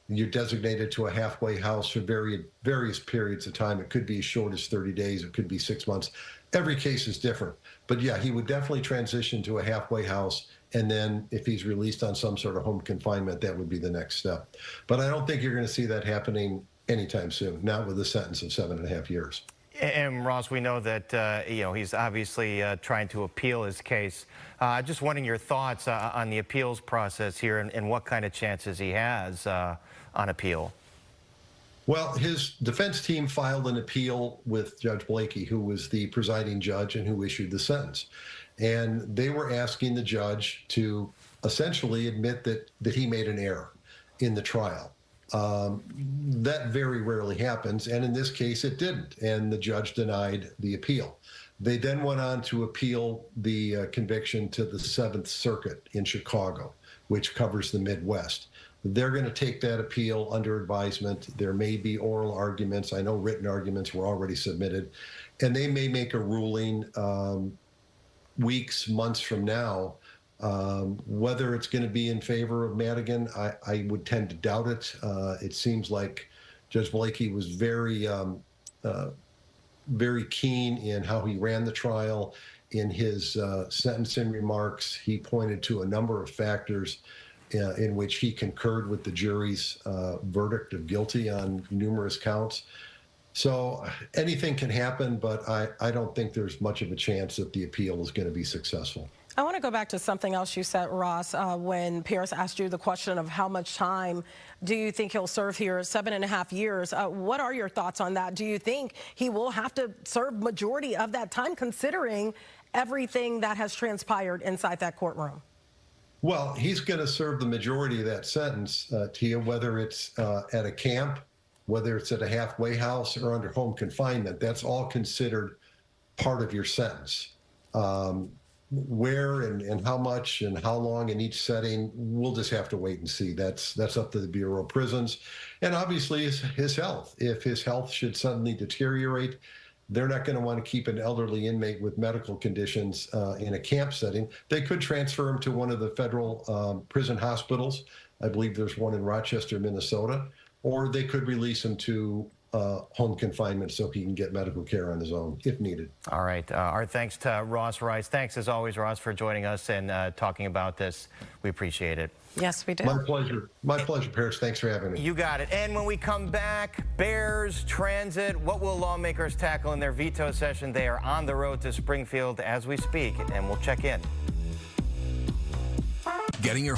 You're designated to a halfway house for various periods of time. It could be as short as 30 days. It could be 6 months. Every case is different. But yeah, he would definitely transition to a halfway house. And then if he's released on some sort of home confinement, that would be the next step. But I don't think you're going to see that happening anytime soon, not with a sentence of 7.5 years. And Ross, we know that he's obviously trying to appeal his case. Just wondering your thoughts on the appeals process here and what kind of chances he has on appeal. Well, his defense team filed an appeal with Judge Blakey, who was the presiding judge and who issued the sentence. And they were asking the judge to essentially admit that he made an error in the trial. That very rarely happens, and in this case it didn't, and the judge denied the appeal. They then went on to appeal the conviction to the 7th Circuit in Chicago, which covers the Midwest. They're going to take that appeal under advisement. There may be oral arguments. I know written arguments were already submitted, and they may make a ruling weeks, months from now. Whether it's going to be in favor of Madigan, I would tend to doubt it. It seems like Judge Blakey was very keen in how he ran the trial. In his sentencing remarks, he pointed to a number of factors in which he concurred with the jury's verdict of guilty on numerous counts. So anything can happen, but I don't think there's much of a chance that the appeal is going to be successful. I want to go back to something else you said, Ross, when Pierce asked you the question of how much time do you think he'll serve here, 7.5 years. What are your thoughts on that? Do you think he will have to serve majority of that time, considering everything that has transpired inside that courtroom? Well, he's going to serve the majority of that sentence, Tia, whether it's at a camp, whether it's at a halfway house or under home confinement. That's all considered part of your sentence. Where and how much and how long in each setting, we'll just have to wait and see. That's up to the Bureau of Prisons. And obviously his health. If his health should suddenly deteriorate, they're not going to want to keep an elderly inmate with medical conditions in a camp setting. They could transfer him to one of the federal prison hospitals. I believe there's one in Rochester, Minnesota. Or they could release him to home confinement so he can get medical care on his own if needed. All right. Our thanks to Ross Rice. Thanks as always, Ross, for joining us and talking about this. We appreciate it. Yes, we do. My pleasure. My pleasure, Paris. Thanks for having me. You got it. And when we come back, bears, transit, what will lawmakers tackle in their veto session? They are on the road to Springfield as we speak, and we'll check in. Getting your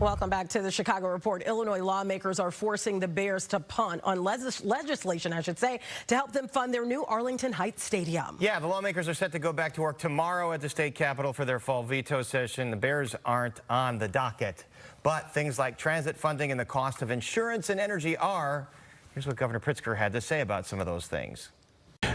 Welcome back to the Chicago Report. Illinois lawmakers are forcing the Bears to punt on legislation, I should say, to help them fund their new Arlington Heights Stadium. Yeah, the lawmakers are set to go back to work tomorrow at the state capitol for their fall veto session. The Bears aren't on the docket, but things like transit funding and the cost of insurance and energy are. Here's what Governor Pritzker had to say about some of those things.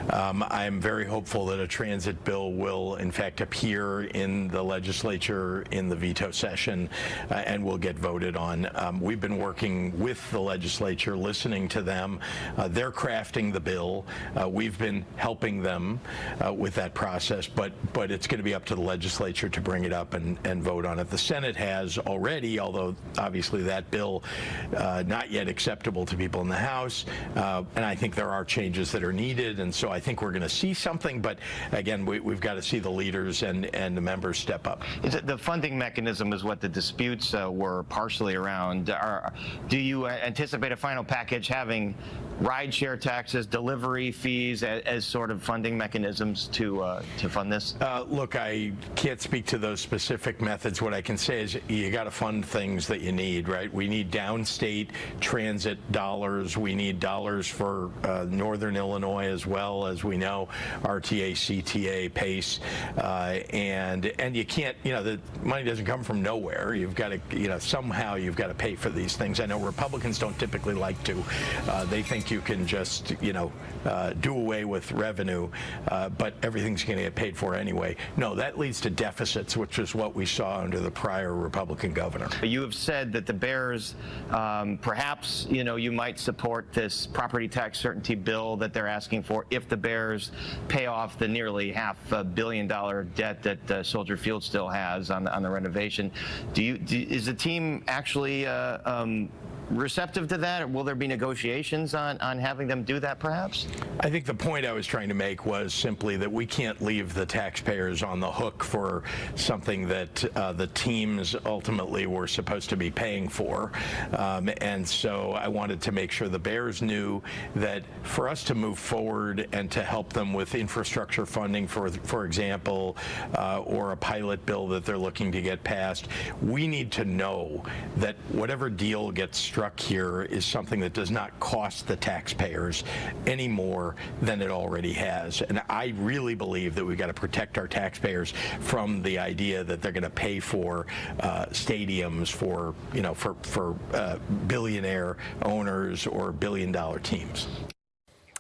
I'm very hopeful that a transit bill will, in fact, appear in the legislature in the veto session and will get voted on. We've been working with the legislature, listening to them. They're crafting the bill. We've been helping them with that process, but it's going to be up to the legislature to bring it up and vote on it. The Senate has already, although obviously that bill not yet acceptable to people in the House, and I think there are changes that are needed, and so I think we're going to see something, but again, we've got to see the leaders and the members step up. The funding mechanism is what the disputes were partially around. Do you anticipate a final package having rideshare taxes, delivery fees as sort of funding mechanisms to fund this? Look, I can't speak to those specific methods. What I can say is you got to fund things that you need, right? We need downstate transit dollars. We need dollars for northern Illinois as well, as we know, RTA, CTA, PACE, and you can't, the money doesn't come from nowhere. You've got to, somehow you've got to pay for these things. I know Republicans don't typically like to. They think you can just, do away with revenue, but everything's going to get paid for anyway. No, that leads to deficits, which is what we saw under the prior Republican governor. You have said that the Bears, perhaps, you might support this property tax certainty bill that they're asking for if the Bears pay off the nearly $500 million debt that Soldier Field still has on the renovation. Is the team actually receptive to that? Or will there be negotiations on having them do that, perhaps? I think the point I was trying to make was simply that we can't leave the taxpayers on the hook for something that the teams ultimately were supposed to be paying for. And so I wanted to make sure the Bears knew that for us to move forward and to help them with infrastructure funding, for example, or a pilot bill that they're looking to get passed, we need to know that whatever deal gets struck here is something that does not cost the taxpayers any more than it already has. And I really believe that we've got to protect our taxpayers from the idea that they're going to pay for stadiums for billionaire owners or billion-dollar teams.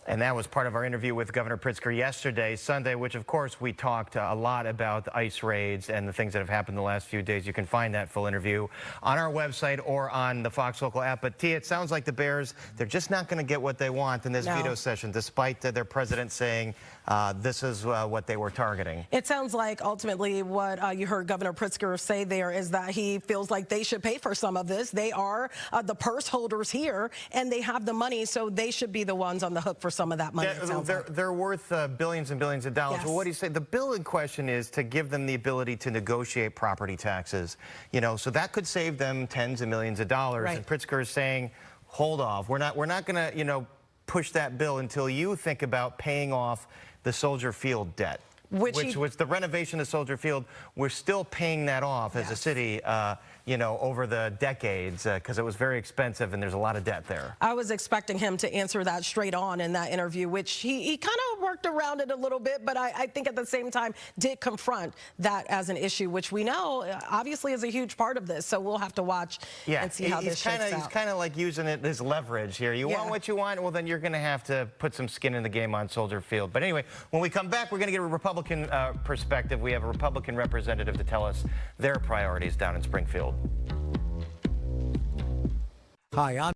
And that was part of our interview with Governor Pritzker yesterday, Sunday, which, of course, we talked a lot about the ICE raids and the things that have happened the last few days. You can find that full interview on our website or on the Fox Local app. But, Tia, it sounds like the Bears, they're just not going to get what they want in this veto session, despite their president saying this is what they were targeting. It sounds like ultimately what you heard Governor Pritzker say there is that he feels like they should pay for some of this. They are the purse holders here, and they have the money, so they should be the ones on the hook for some of that money. They're worth billions and billions of dollars. Yes. Well, what do you say? The bill in question is to give them the ability to negotiate property taxes. So that could save them tens of millions of dollars. Right. And Pritzker is saying, hold off. We're not going to, push that bill until you think about paying off the Soldier Field debt. Which was the renovation of Soldier Field. We're still paying that off as a city, over the decades because it was very expensive and there's a lot of debt there. I was expecting him to answer that straight on in that interview, which he kind of worked around it a little bit, but I think at the same time did confront that as an issue, which we know obviously is a huge part of this. So we'll have to watch and see how this shakes out. He's kind of like using it as leverage here. You want what you want, well, then you're going to have to put some skin in the game on Soldier Field. But anyway, when we come back, we're going to get a Republican perspective. We have a Republican representative to tell us their priorities down in Springfield. Hi, I'm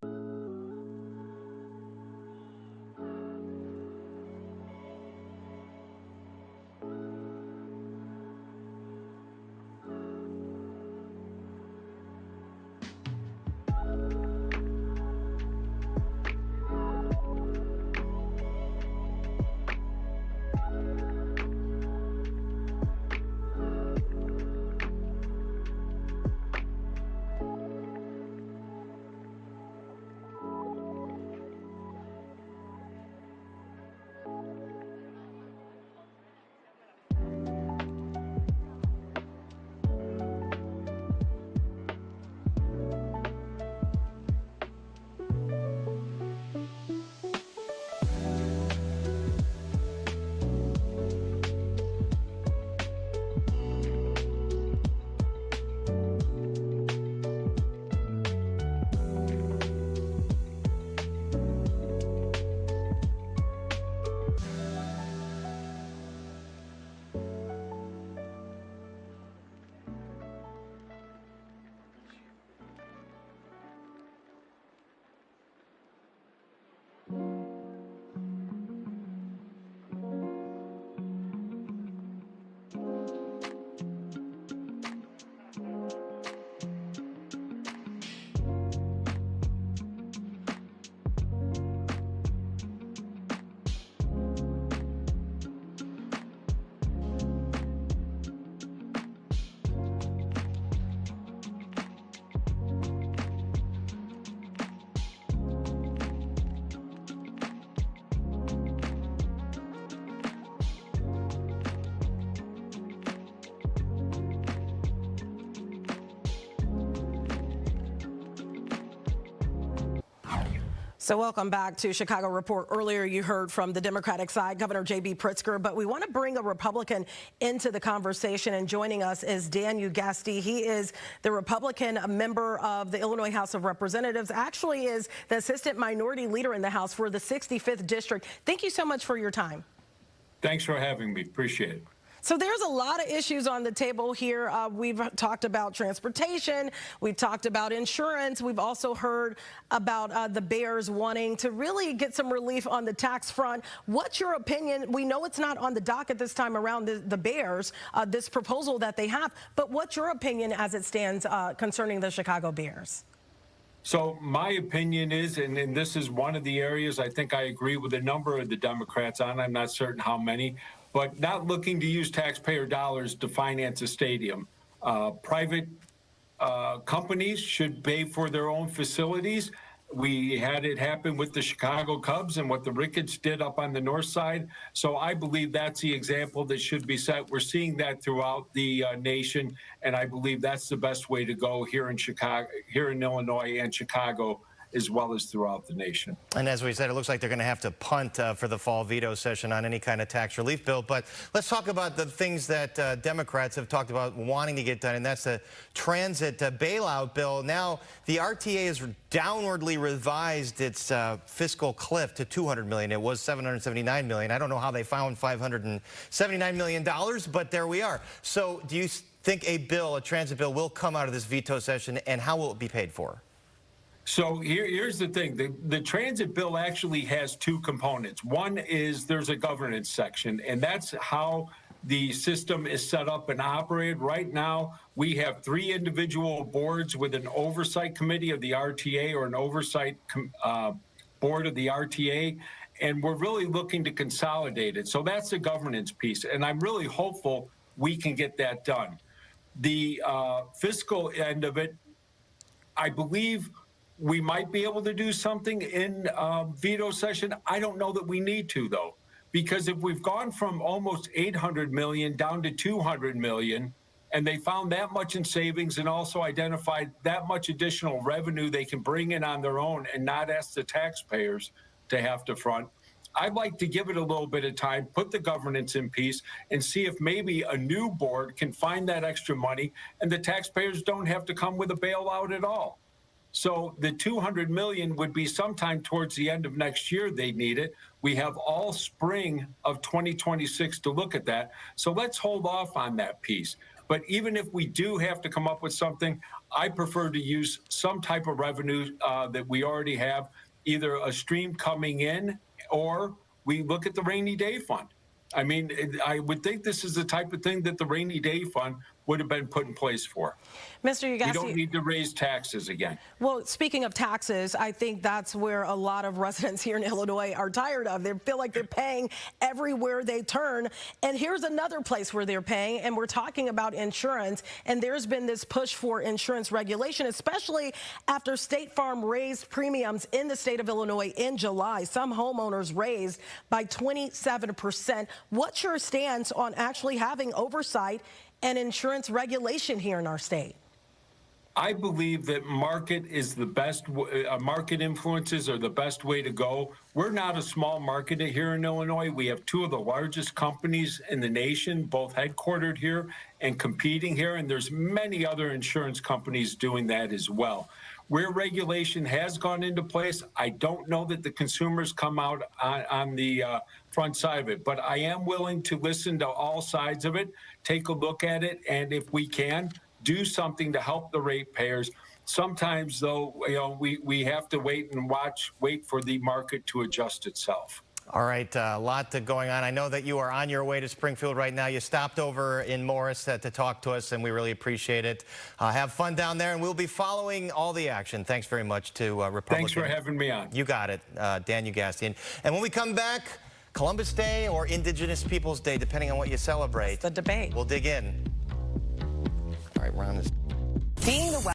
So welcome back to Chicago Report. Earlier you heard from the Democratic side, Governor J.B. Pritzker, but we want to bring a Republican into the conversation, and joining us is Dan Ugasti. He is the Republican member of the Illinois House of Representatives, actually is the Assistant Minority Leader in the House for the 65th District. Thank you so much for your time. Thanks for having me. Appreciate it. So there's a lot of issues on the table here. We've talked about transportation. We've talked about insurance. We've also heard about the Bears wanting to really get some relief on the tax front. What's your opinion? We know it's not on the docket this time around, the Bears, this proposal that they have, but what's your opinion as it stands concerning the Chicago Bears? So my opinion is, and this is one of the areas I think I agree with a number of the Democrats on, I'm not certain how many, but not looking to use taxpayer dollars to finance a stadium. Private companies should pay for their own facilities. We had it happen with the Chicago Cubs and what the Ricketts did up on the north side. So I believe that's the example that should be set. We're seeing that throughout the nation, and I believe that's the best way to go here in Chicago, here in Illinois and Chicago, as well as throughout the nation. And as we said, it looks like they're going to have to punt for the fall veto session on any kind of tax relief bill. But let's talk about the things that Democrats have talked about wanting to get done, and that's the transit bailout bill. Now, the RTA has downwardly revised its fiscal cliff to $200 million. It was $779 million. I don't know how they found $579 million, but there we are. So do you think a transit bill, will come out of this veto session, and how will it be paid for? So here's the thing. The transit bill actually has two components. One is there's a governance section, and that's how the system is set up and operated. Right now, we have 3 individual boards with an oversight committee of the RTA or an oversight board of the RTA, and we're really looking to consolidate it. So that's the governance piece, and I'm really hopeful we can get that done. The fiscal end of it, I believe we might be able to do something in veto session. I don't know that we need to, though, because if we've gone from almost $800 million down to $200 million, and they found that much in savings and also identified that much additional revenue they can bring in on their own and not ask the taxpayers to have to front, I'd like to give it a little bit of time, put the governance in peace, and see if maybe a new board can find that extra money and the taxpayers don't have to come with a bailout at all. So the $200 million would be sometime towards the end of next year they need it. We have all spring of 2026 to look at that. So let's hold off on that piece. But even if we do have to come up with something, I prefer to use some type of revenue that we already have, either a stream coming in or we look at the rainy day fund. I mean, I would think this is the type of thing that the rainy day fund would have been put in place for. Mr. Ugasti, we don't need to raise taxes again. Well, speaking of taxes, I think that's where a lot of residents here in Illinois are tired of. They feel like they're paying everywhere they turn. And here's another place where they're paying, and we're talking about insurance. And there's been this push for insurance regulation, especially after State Farm raised premiums in the state of Illinois in July. Some homeowners raised by 27%. What's your stance on actually having oversight and insurance regulation here in our state? I believe that market is the best, market influences are the best way to go. We're not a small market here in Illinois. We have 2 of the largest companies in the nation, both headquartered here and competing here, and there's many other insurance companies doing that as well. Where regulation has gone into place, I don't know that the consumers come out on the front side of it, but I am willing to listen to all sides of it, take a look at it, and if we can, do something to help the ratepayers. Sometimes, though, we have to wait for the market to adjust itself. All right, a lot going on. I know that you are on your way to Springfield right now. You stopped over in Morris to talk to us, and we really appreciate it. Have fun down there, and we'll be following all the action. Thanks very much to Republican. Thanks for having me on. You got it, Dan Ugasti. And when we come back, Columbus Day or Indigenous Peoples Day, depending on what you celebrate. It's the debate. We'll dig in. All right, we're on this. Being the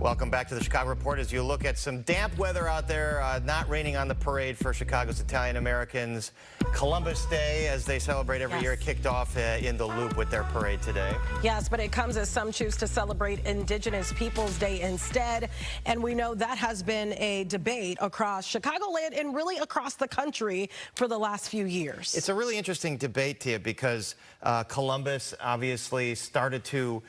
Welcome back to the Chicago Report as you look at some damp weather out there, not raining on the parade for Chicago's Italian Americans. Columbus Day, as they celebrate every year, kicked off in the Loop with their parade today. Yes, but it comes as some choose to celebrate Indigenous Peoples Day instead. And we know that has been a debate across Chicagoland and really across the country for the last few years. It's a really interesting debate, Tia, because Columbus obviously started to,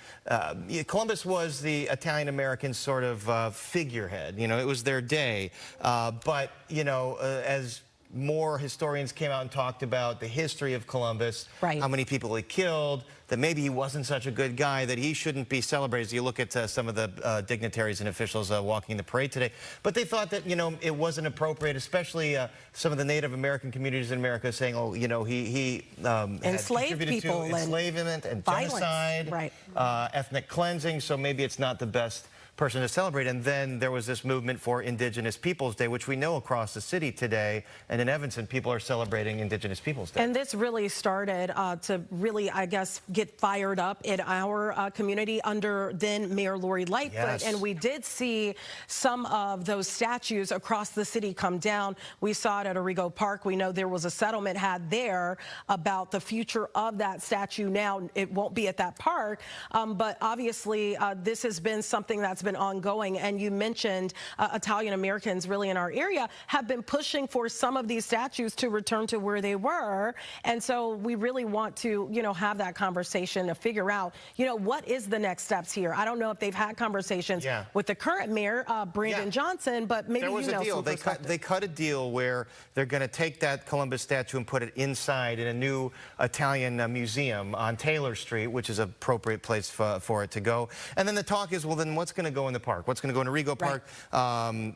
Columbus was the Italian American sort of figurehead. You know, it was their day. But, you know, as more historians came out and talked about the history of Columbus, how many people he killed, that maybe he wasn't such a good guy, that he shouldn't be celebrated. You look at some of the dignitaries and officials walking the parade today. But they thought that, you know, it wasn't appropriate, especially some of the Native American communities in America saying, oh, you know, he enslaved people to enslavement and genocide, ethnic cleansing, so maybe it's not the best person to celebrate. And then there was this movement for Indigenous Peoples Day, which we know across the city today. And in Evanston, people are celebrating Indigenous Peoples Day. And this really started to really, I guess, get fired up in our community under then Mayor Lori Lightfoot. Yes. And we did see some of those statues across the city come down. We saw it at Arrigo Park. We know there was a settlement had there about the future of that statue. Now it won't be at that park, but obviously this has been something that's been ongoing. And you mentioned Italian Americans really in our area have been pushing for some of these statues to return to where they were. And so we really want to, you know, have that conversation to figure out, you know, what is the next steps here. I don't know if they've had conversations with the current mayor, Brandon Johnson, but maybe there was a deal. They cut a deal where they're going to take that Columbus statue and put it inside in a new Italian museum on Taylor Street, which is an appropriate place for it to go. And then the talk is, well, then what's going to go in the park? What's going to go in Arrigo Park?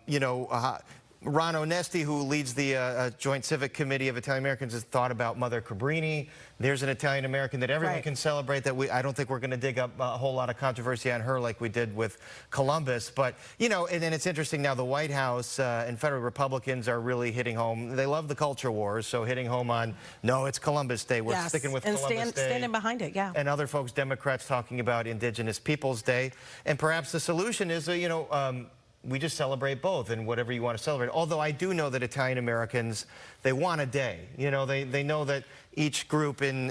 You know, Ron Onesti, who leads the Joint Civic Committee of Italian Americans, has thought about Mother Cabrini. There's an Italian American that everyone can celebrate. That I don't think we're going to dig up a whole lot of controversy on her like we did with Columbus. But, you know, and it's interesting now the White House and federal Republicans are really hitting home. They love the culture wars, so hitting home on, no, it's Columbus Day. We're sticking with Columbus Day. Standing behind it, And other folks, Democrats, talking about Indigenous Peoples Day. And perhaps the solution is, you know, we just celebrate both and whatever you want to celebrate. Although I do know that Italian Americans, they want a day. You know, they know that each group in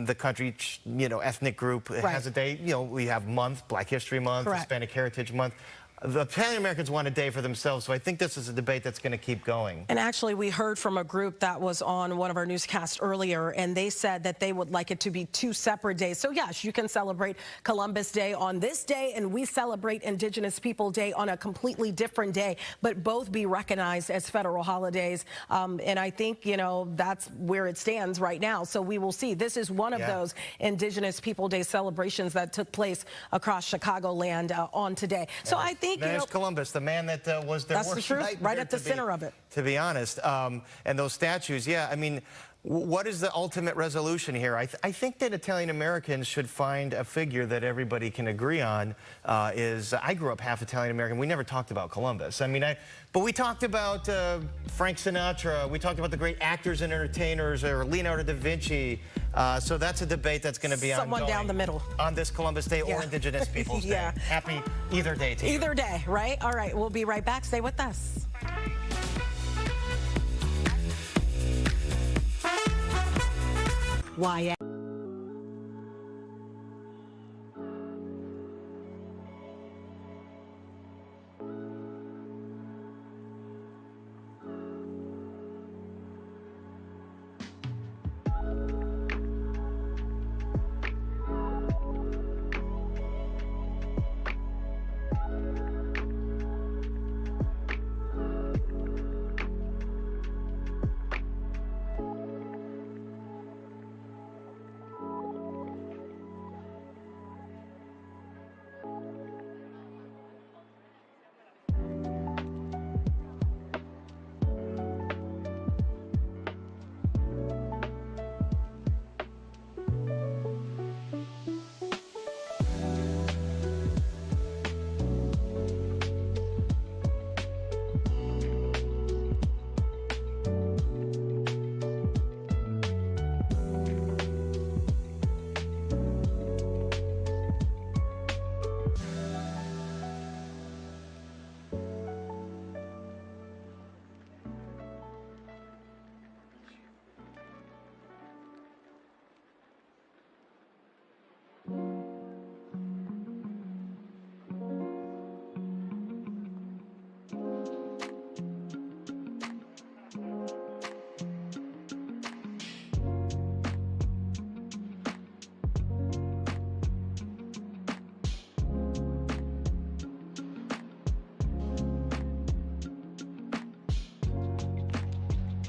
the country, each, you know, ethnic group has a day. You know, we have Black History Month, Hispanic Heritage Month. The Italian Americans want a day for themselves, so I think this is a debate that's going to keep going. And actually, we heard from a group that was on one of our newscasts earlier, and they said that they would like it to be 2 separate days. So yes, you can celebrate Columbus Day on this day, and we celebrate Indigenous People Day on a completely different day, but both be recognized as federal holidays. And I think, you know, that's where it stands right now. So we will see. This is one of those Indigenous People Day celebrations that took place across Chicagoland on today. So I think, there's Columbus, the man that was their worst nightmare, right at the center of it. To be honest, and those statues, I mean, what is the ultimate resolution here? I think that Italian Americans should find a figure that everybody can agree on. I grew up half Italian American. We never talked about Columbus. I mean, but we talked about Frank Sinatra. We talked about the great actors and entertainers, or Leonardo da Vinci. So that's a debate that's going to be someone down the middle on this Columbus Day or Indigenous Peoples Day. Happy either day to you. Either day, right? All right, we'll be right back. Stay with us. Why?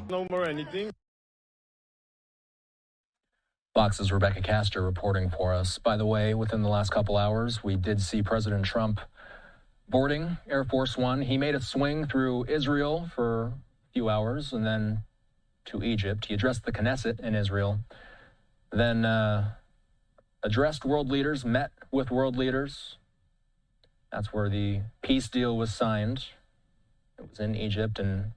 No more anything. Fox's Rebecca Castor reporting for us. By the way, within the last couple hours, we did see President Trump boarding Air Force One. He made a swing through Israel for a few hours and then to Egypt. He addressed the Knesset in Israel, then addressed world leaders, met with world leaders. That's where the peace deal was signed. It was in Egypt, and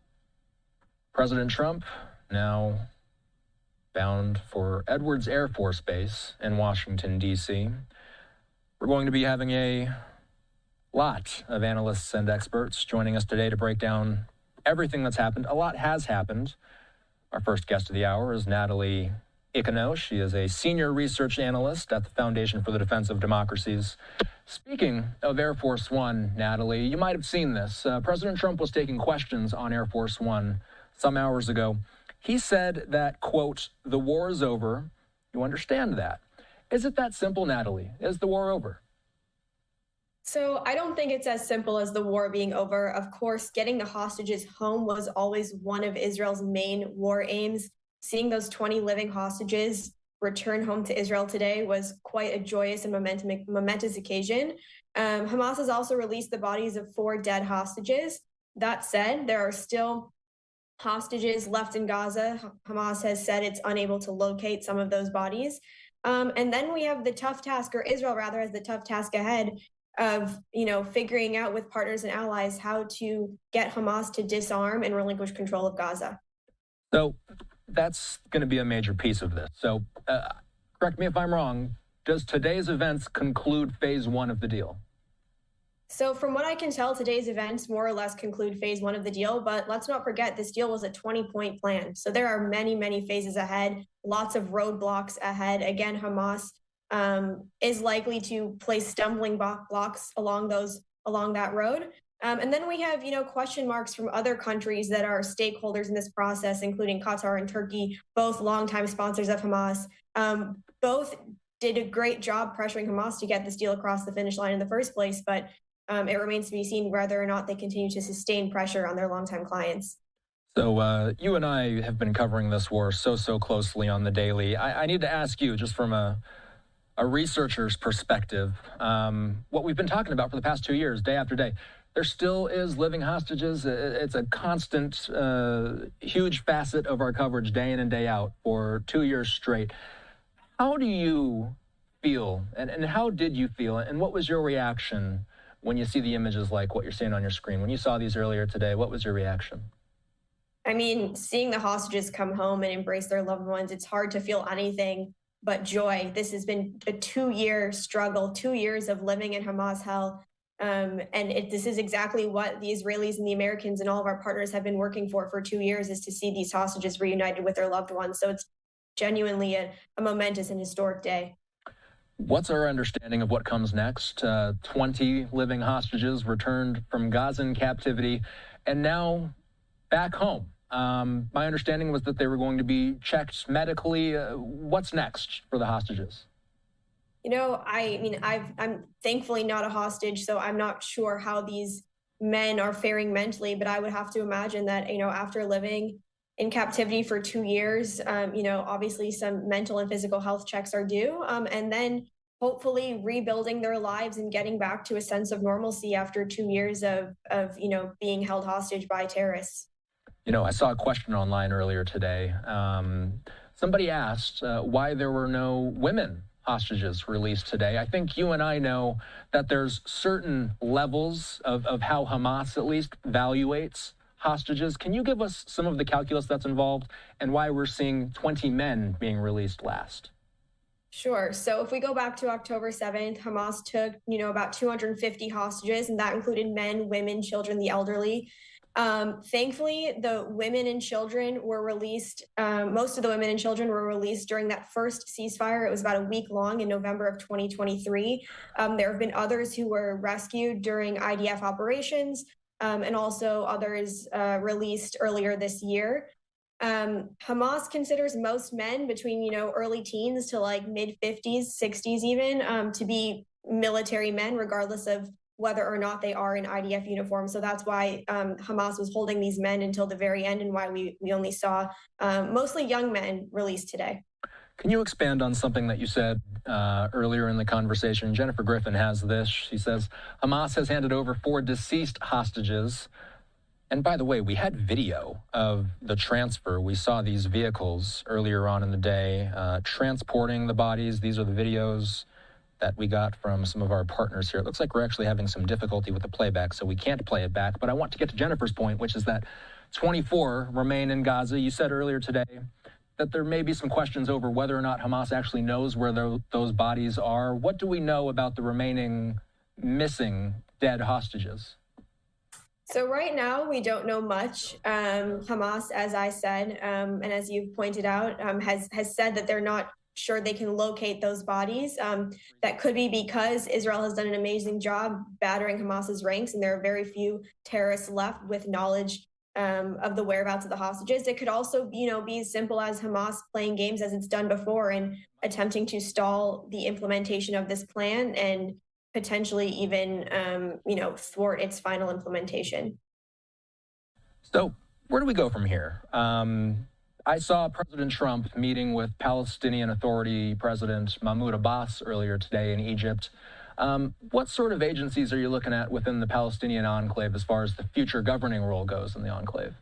President Trump now bound for Edwards Air Force Base in Washington, D.C. We're going to be having a lot of analysts and experts joining us today to break down everything that's happened. A lot has happened. Our first guest of the hour is Natalie Icano. She is a senior research analyst at the Foundation for the Defense of Democracies. Speaking of Air Force One, Natalie, you might have seen this. President Trump was taking questions on Air Force One some hours ago. He said that, quote, the war is over. You understand that. Is it that simple, Natalie? Is the war over? So I don't think it's as simple as the war being over. Of course, getting the hostages home was always one of Israel's main war aims. Seeing those 20 living hostages return home to Israel today was quite a joyous and momentous occasion. Hamas has also released the bodies of 4 dead hostages. That said, there are still hostages left in Gaza. Hamas has said it's unable to locate some of those bodies. And then we have the tough task, or Israel rather has the tough task ahead of, figuring out with partners and allies how to get Hamas to disarm and relinquish control of Gaza. So that's going to be a major piece of this. So correct me if I'm wrong. Does today's events conclude phase 1 of the deal? So from what I can tell, today's events more or less conclude phase 1 of the deal, but let's not forget this deal was a 20-point plan. So there are many, many phases ahead, lots of roadblocks ahead. Again, Hamas is likely to place stumbling blocks along that road. And then we have, question marks from other countries that are stakeholders in this process, including Qatar and Turkey, both longtime sponsors of Hamas. Both did a great job pressuring Hamas to get this deal across the finish line in the first place, but it remains to be seen whether or not they continue to sustain pressure on their longtime clients. So you and I have been covering this war so closely on the daily. I need to ask you, just from a researcher's perspective, what we've been talking about for the past 2 years, day after day. There still is living hostages. It's a constant, huge facet of our coverage day in and day out for 2 years straight. How do you feel, and how did you feel, and what was your reaction when you see the images like what you're seeing on your screen? When you saw these earlier today, what was your reaction? I mean, seeing the hostages come home and embrace their loved ones, it's hard to feel anything but joy. This has been a 2-year struggle, 2 years of living in Hamas hell. This is exactly what the Israelis and the Americans and all of our partners have been working for 2 years, is to see these hostages reunited with their loved ones. So it's genuinely a momentous and historic day. What's our understanding of what comes next? 20 living hostages returned from Gazan captivity and now back home. My understanding was that they were going to be checked medically. What's next for the hostages? I'm thankfully not a hostage, so I'm not sure how these men are faring mentally, but I would have to imagine that, after living in captivity for 2 years, obviously some mental and physical health checks are due, and then hopefully rebuilding their lives and getting back to a sense of normalcy after 2 years of being held hostage by terrorists. I saw a question online earlier today. Somebody asked why there were no women hostages released today. I think you and I know that there's certain levels of how Hamas at least evaluates hostages. Can you give us some of the calculus that's involved and why we're seeing 20 men being released last? Sure. So if we go back to October 7th, Hamas took, about 250 hostages, and that included men, women, children, the elderly. Thankfully, the women and children were released. Most of the women and children were released during that first ceasefire. It was about a week long in November of 2023. There have been others who were rescued during IDF operations, and also others released earlier this year. Hamas considers most men between, early teens to like mid 50s, 60s even, to be military men, regardless of whether or not they are in IDF uniform. So that's why Hamas was holding these men until the very end, and why we only saw mostly young men released today. Can you expand on something that you said earlier in the conversation? Jennifer Griffin has this. She says, Hamas has handed over 4 deceased hostages. And by the way, we had video of the transfer. We saw these vehicles earlier on in the day transporting the bodies. These are the videos that we got from some of our partners here. It looks like we're actually having some difficulty with the playback, so we can't play it back. But I want to get to Jennifer's point, which is that 24 remain in Gaza. You said earlier today that there may be some questions over whether or not Hamas actually knows where those bodies are. What do we know about the remaining missing dead hostages? So right now, we don't know much. Hamas, as I said, and as you've pointed out, has said that they're not sure they can locate those bodies. That could be because Israel has done an amazing job battering Hamas's ranks, and there are very few terrorists left with knowledge of the whereabouts of the hostages. It could also, be as simple as Hamas playing games as it's done before and attempting to stall the implementation of this plan and potentially even, thwart its final implementation. So where do we go from here? I saw President Trump meeting with Palestinian Authority President Mahmoud Abbas earlier today in Egypt. What sort of agencies are you looking at within the Palestinian enclave as far as the future governing role goes in the enclave?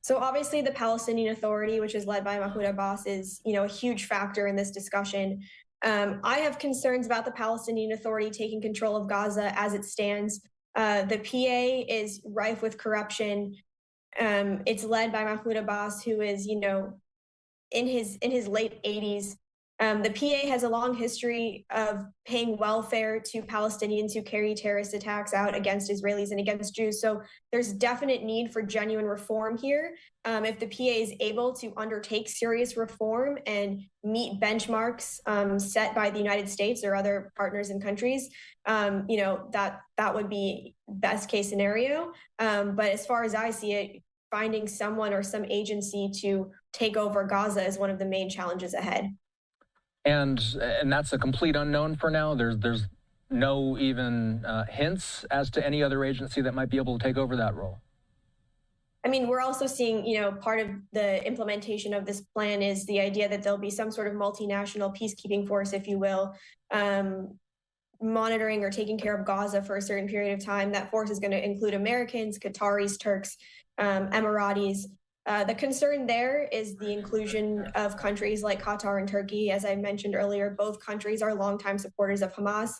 So obviously the Palestinian Authority, which is led by Mahmoud Abbas, is, a huge factor in this discussion. I have concerns about the Palestinian Authority taking control of Gaza as it stands. The PA is rife with corruption. It's led by Mahmoud Abbas, who is, in his late 80s. The PA has a long history of paying welfare to Palestinians who carry terrorist attacks out against Israelis and against Jews. So there's definite need for genuine reform here. If the PA is able to undertake serious reform and meet benchmarks set by the United States or other partners and countries, that would be best case scenario. But as far as I see it, finding someone or some agency to take over Gaza is one of the main challenges ahead. And that's a complete unknown for now. There's no even hints as to any other agency that might be able to take over that role. I mean, we're also seeing, part of the implementation of this plan is the idea that there'll be some sort of multinational peacekeeping force, if you will, monitoring or taking care of Gaza for a certain period of time. That force is going to include Americans, Qataris, Turks, Emiratis. The concern there is the inclusion of countries like Qatar and Turkey. As I mentioned earlier, both countries are longtime supporters of Hamas.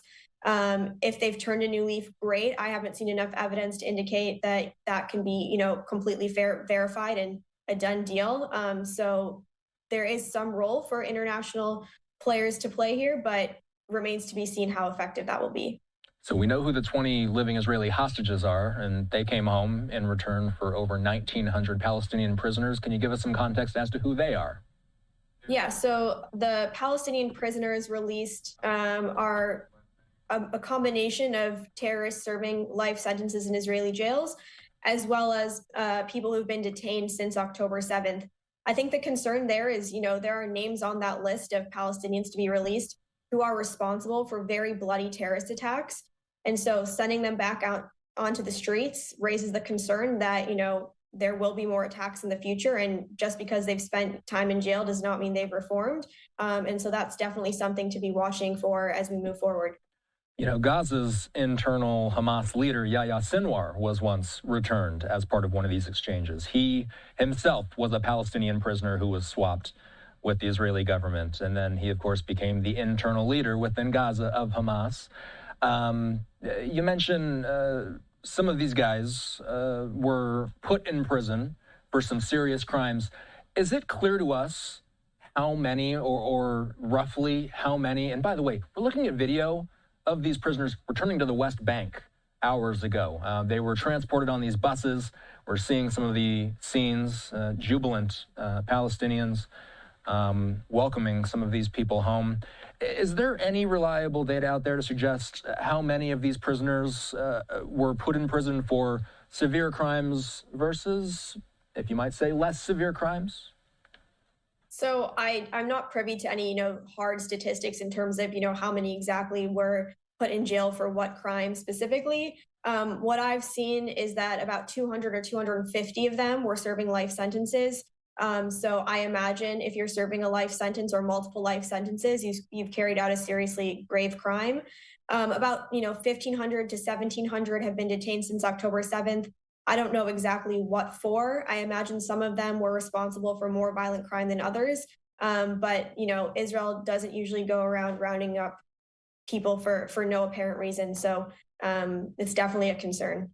If they've turned a new leaf, great. I haven't seen enough evidence to indicate that that can be, completely verified and a done deal. So there is some role for international players to play here, but remains to be seen how effective that will be. So we know who the 20 living Israeli hostages are, and they came home in return for over 1,900 Palestinian prisoners. Can you give us some context as to who they are? Yeah, so the Palestinian prisoners released are a combination of terrorists serving life sentences in Israeli jails, as well as people who've been detained since October 7th. I think the concern there is, there are names on that list of Palestinians to be released who are responsible for very bloody terrorist attacks. And so sending them back out onto the streets raises the concern that, there will be more attacks in the future. And just because they've spent time in jail does not mean they've reformed. And so that's definitely something to be watching for as we move forward. Gaza's internal Hamas leader, Yahya Sinwar, was once returned as part of one of these exchanges. He himself was a Palestinian prisoner who was swapped with the Israeli government. And then he, of course, became the internal leader within Gaza of Hamas. You mentioned some of these guys were put in prison for some serious crimes. Is it clear to us how many or roughly how many? And by the way, we're looking at video of these prisoners returning to the West Bank hours ago. They were transported on these buses. We're seeing some of the scenes, jubilant Palestinians welcoming some of these people home. Is there any reliable data out there to suggest how many of these prisoners were put in prison for severe crimes versus, if you might say, less severe crimes? So I'm not privy to any, hard statistics in terms of, how many exactly were put in jail for what crime specifically. What I've seen is that about 200 or 250 of them were serving life sentences. So I imagine if you're serving a life sentence or multiple life sentences, you've carried out a seriously grave crime. About 1,500 to 1,700 have been detained since October 7th. I don't know exactly what for. I imagine some of them were responsible for more violent crime than others. But Israel doesn't usually go around rounding up people for no apparent reason. So it's definitely a concern.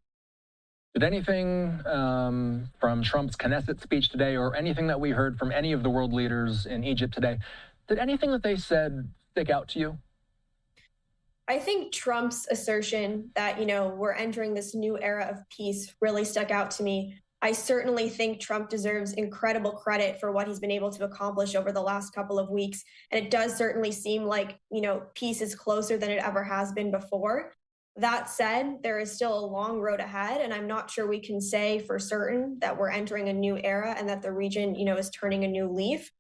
Did anything from Trump's Knesset speech today, or anything that we heard from any of the world leaders in Egypt today, did anything that they said stick out to you? I think Trump's assertion that, we're entering this new era of peace really stuck out to me. I certainly think Trump deserves incredible credit for what he's been able to accomplish over the last couple of weeks. And it does certainly seem like, peace is closer than it ever has been before. That said, there is still a long road ahead, and I'm not sure we can say for certain that we're entering a new era and that the region, is turning a new leaf.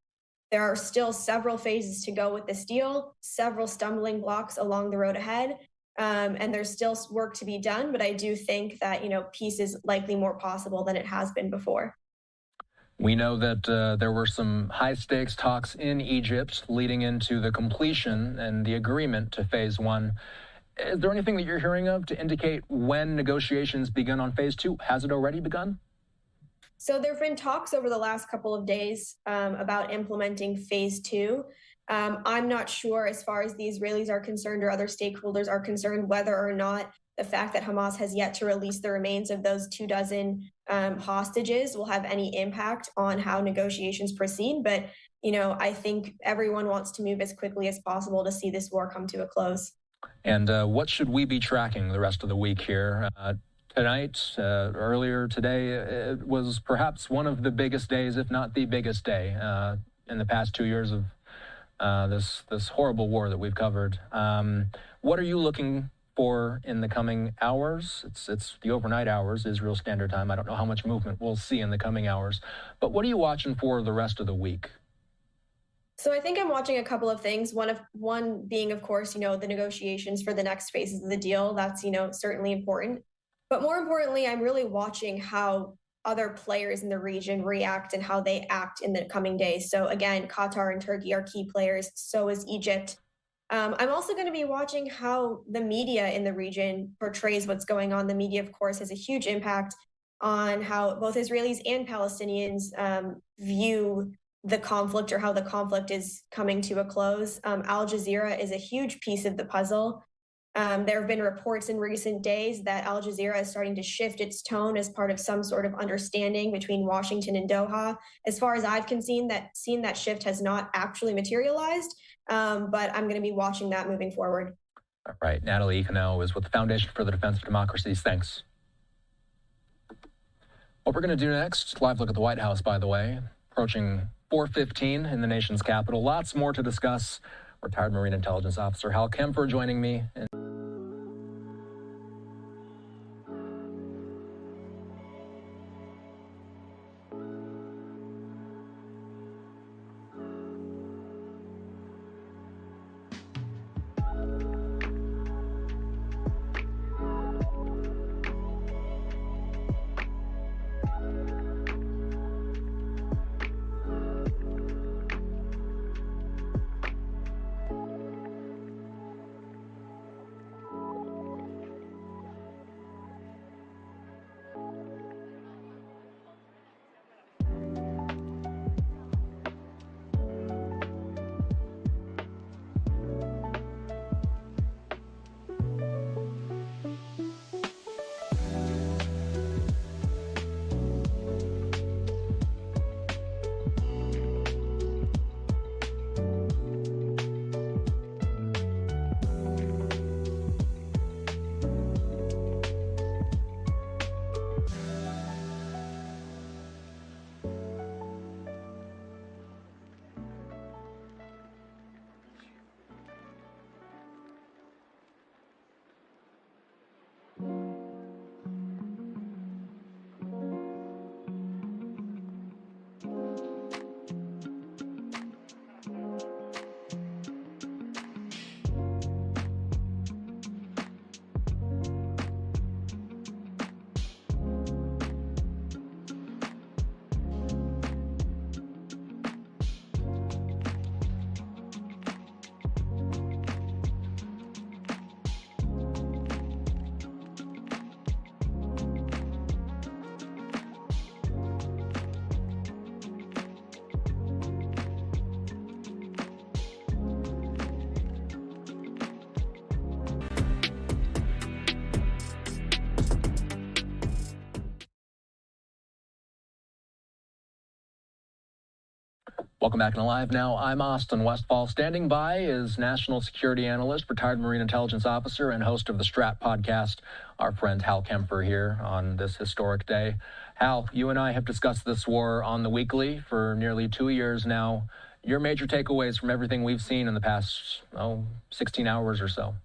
There are still several phases to go with this deal, several stumbling blocks along the road ahead, and there's still work to be done. But I do think that, peace is likely more possible than it has been before. We know that there were some high-stakes talks in Egypt leading into the completion and the agreement to Phase 1. Is there anything that you're hearing of to indicate when negotiations begin on Phase 2? Has it already begun? So there have been talks over the last couple of days about implementing Phase 2. I'm not sure, as far as the Israelis are concerned or other stakeholders are concerned, whether or not the fact that Hamas has yet to release the remains of those 24 hostages will have any impact on how negotiations proceed. But, I think everyone wants to move as quickly as possible to see this war come to a close. And what should we be tracking the rest of the week here? Tonight, earlier today, it was perhaps one of the biggest days, if not the biggest day, in the past 2 years of this horrible war that we've covered. What are you looking for in the coming hours? It's the overnight hours, Israel Standard Time. I don't know how much movement we'll see in the coming hours. But what are you watching for the rest of the week? So I think I'm watching a couple of things. One being, of course, the negotiations for the next phases of the deal. That's, certainly important. But more importantly, I'm really watching how other players in the region react and how they act in the coming days. So again, Qatar and Turkey are key players. So is Egypt. I'm also going to be watching how the media in the region portrays what's going on. The media, of course, has a huge impact on how both Israelis and Palestinians view the conflict or how the conflict is coming to a close. Al Jazeera is a huge piece of the puzzle. There have been reports in recent days that Al Jazeera is starting to shift its tone as part of some sort of understanding between Washington and Doha. As far as I've seen, that shift has not actually materialized, but I'm going to be watching that moving forward. All right. Natalie Econo is with the Foundation for the Defense of Democracies. Thanks. What we're going to do next, live look at the White House, by the way, approaching 4:15 in the nation's capital. Lots more to discuss. Retired Marine Intelligence Officer Hal Kemper joining me. Welcome back to Live Now. I'm Austin Westfall. Standing by is national security analyst, retired Marine intelligence officer, and host of the Strat podcast, our friend Hal Kemper here on this historic day. Hal, you and I have discussed this war on the weekly for nearly 2 years now. Your major takeaways from everything we've seen in the past, 16 hours or so?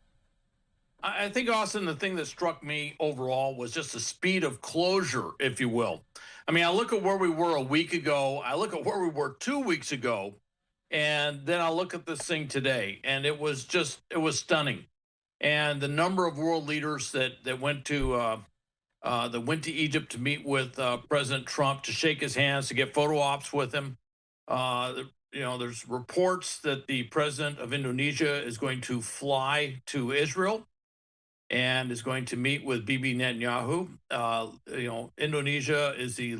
I think, Austin, the thing that struck me overall was just the speed of closure, if you will. I mean, I look at where we were a week ago, I look at where we were 2 weeks ago, and then I look at this thing today, and it was stunning. And the number of world leaders that went to Egypt to meet with President Trump, to shake his hands, to get photo ops with him. There's reports that the president of Indonesia is going to fly to Israel and is going to meet with Bibi Netanyahu. Indonesia is the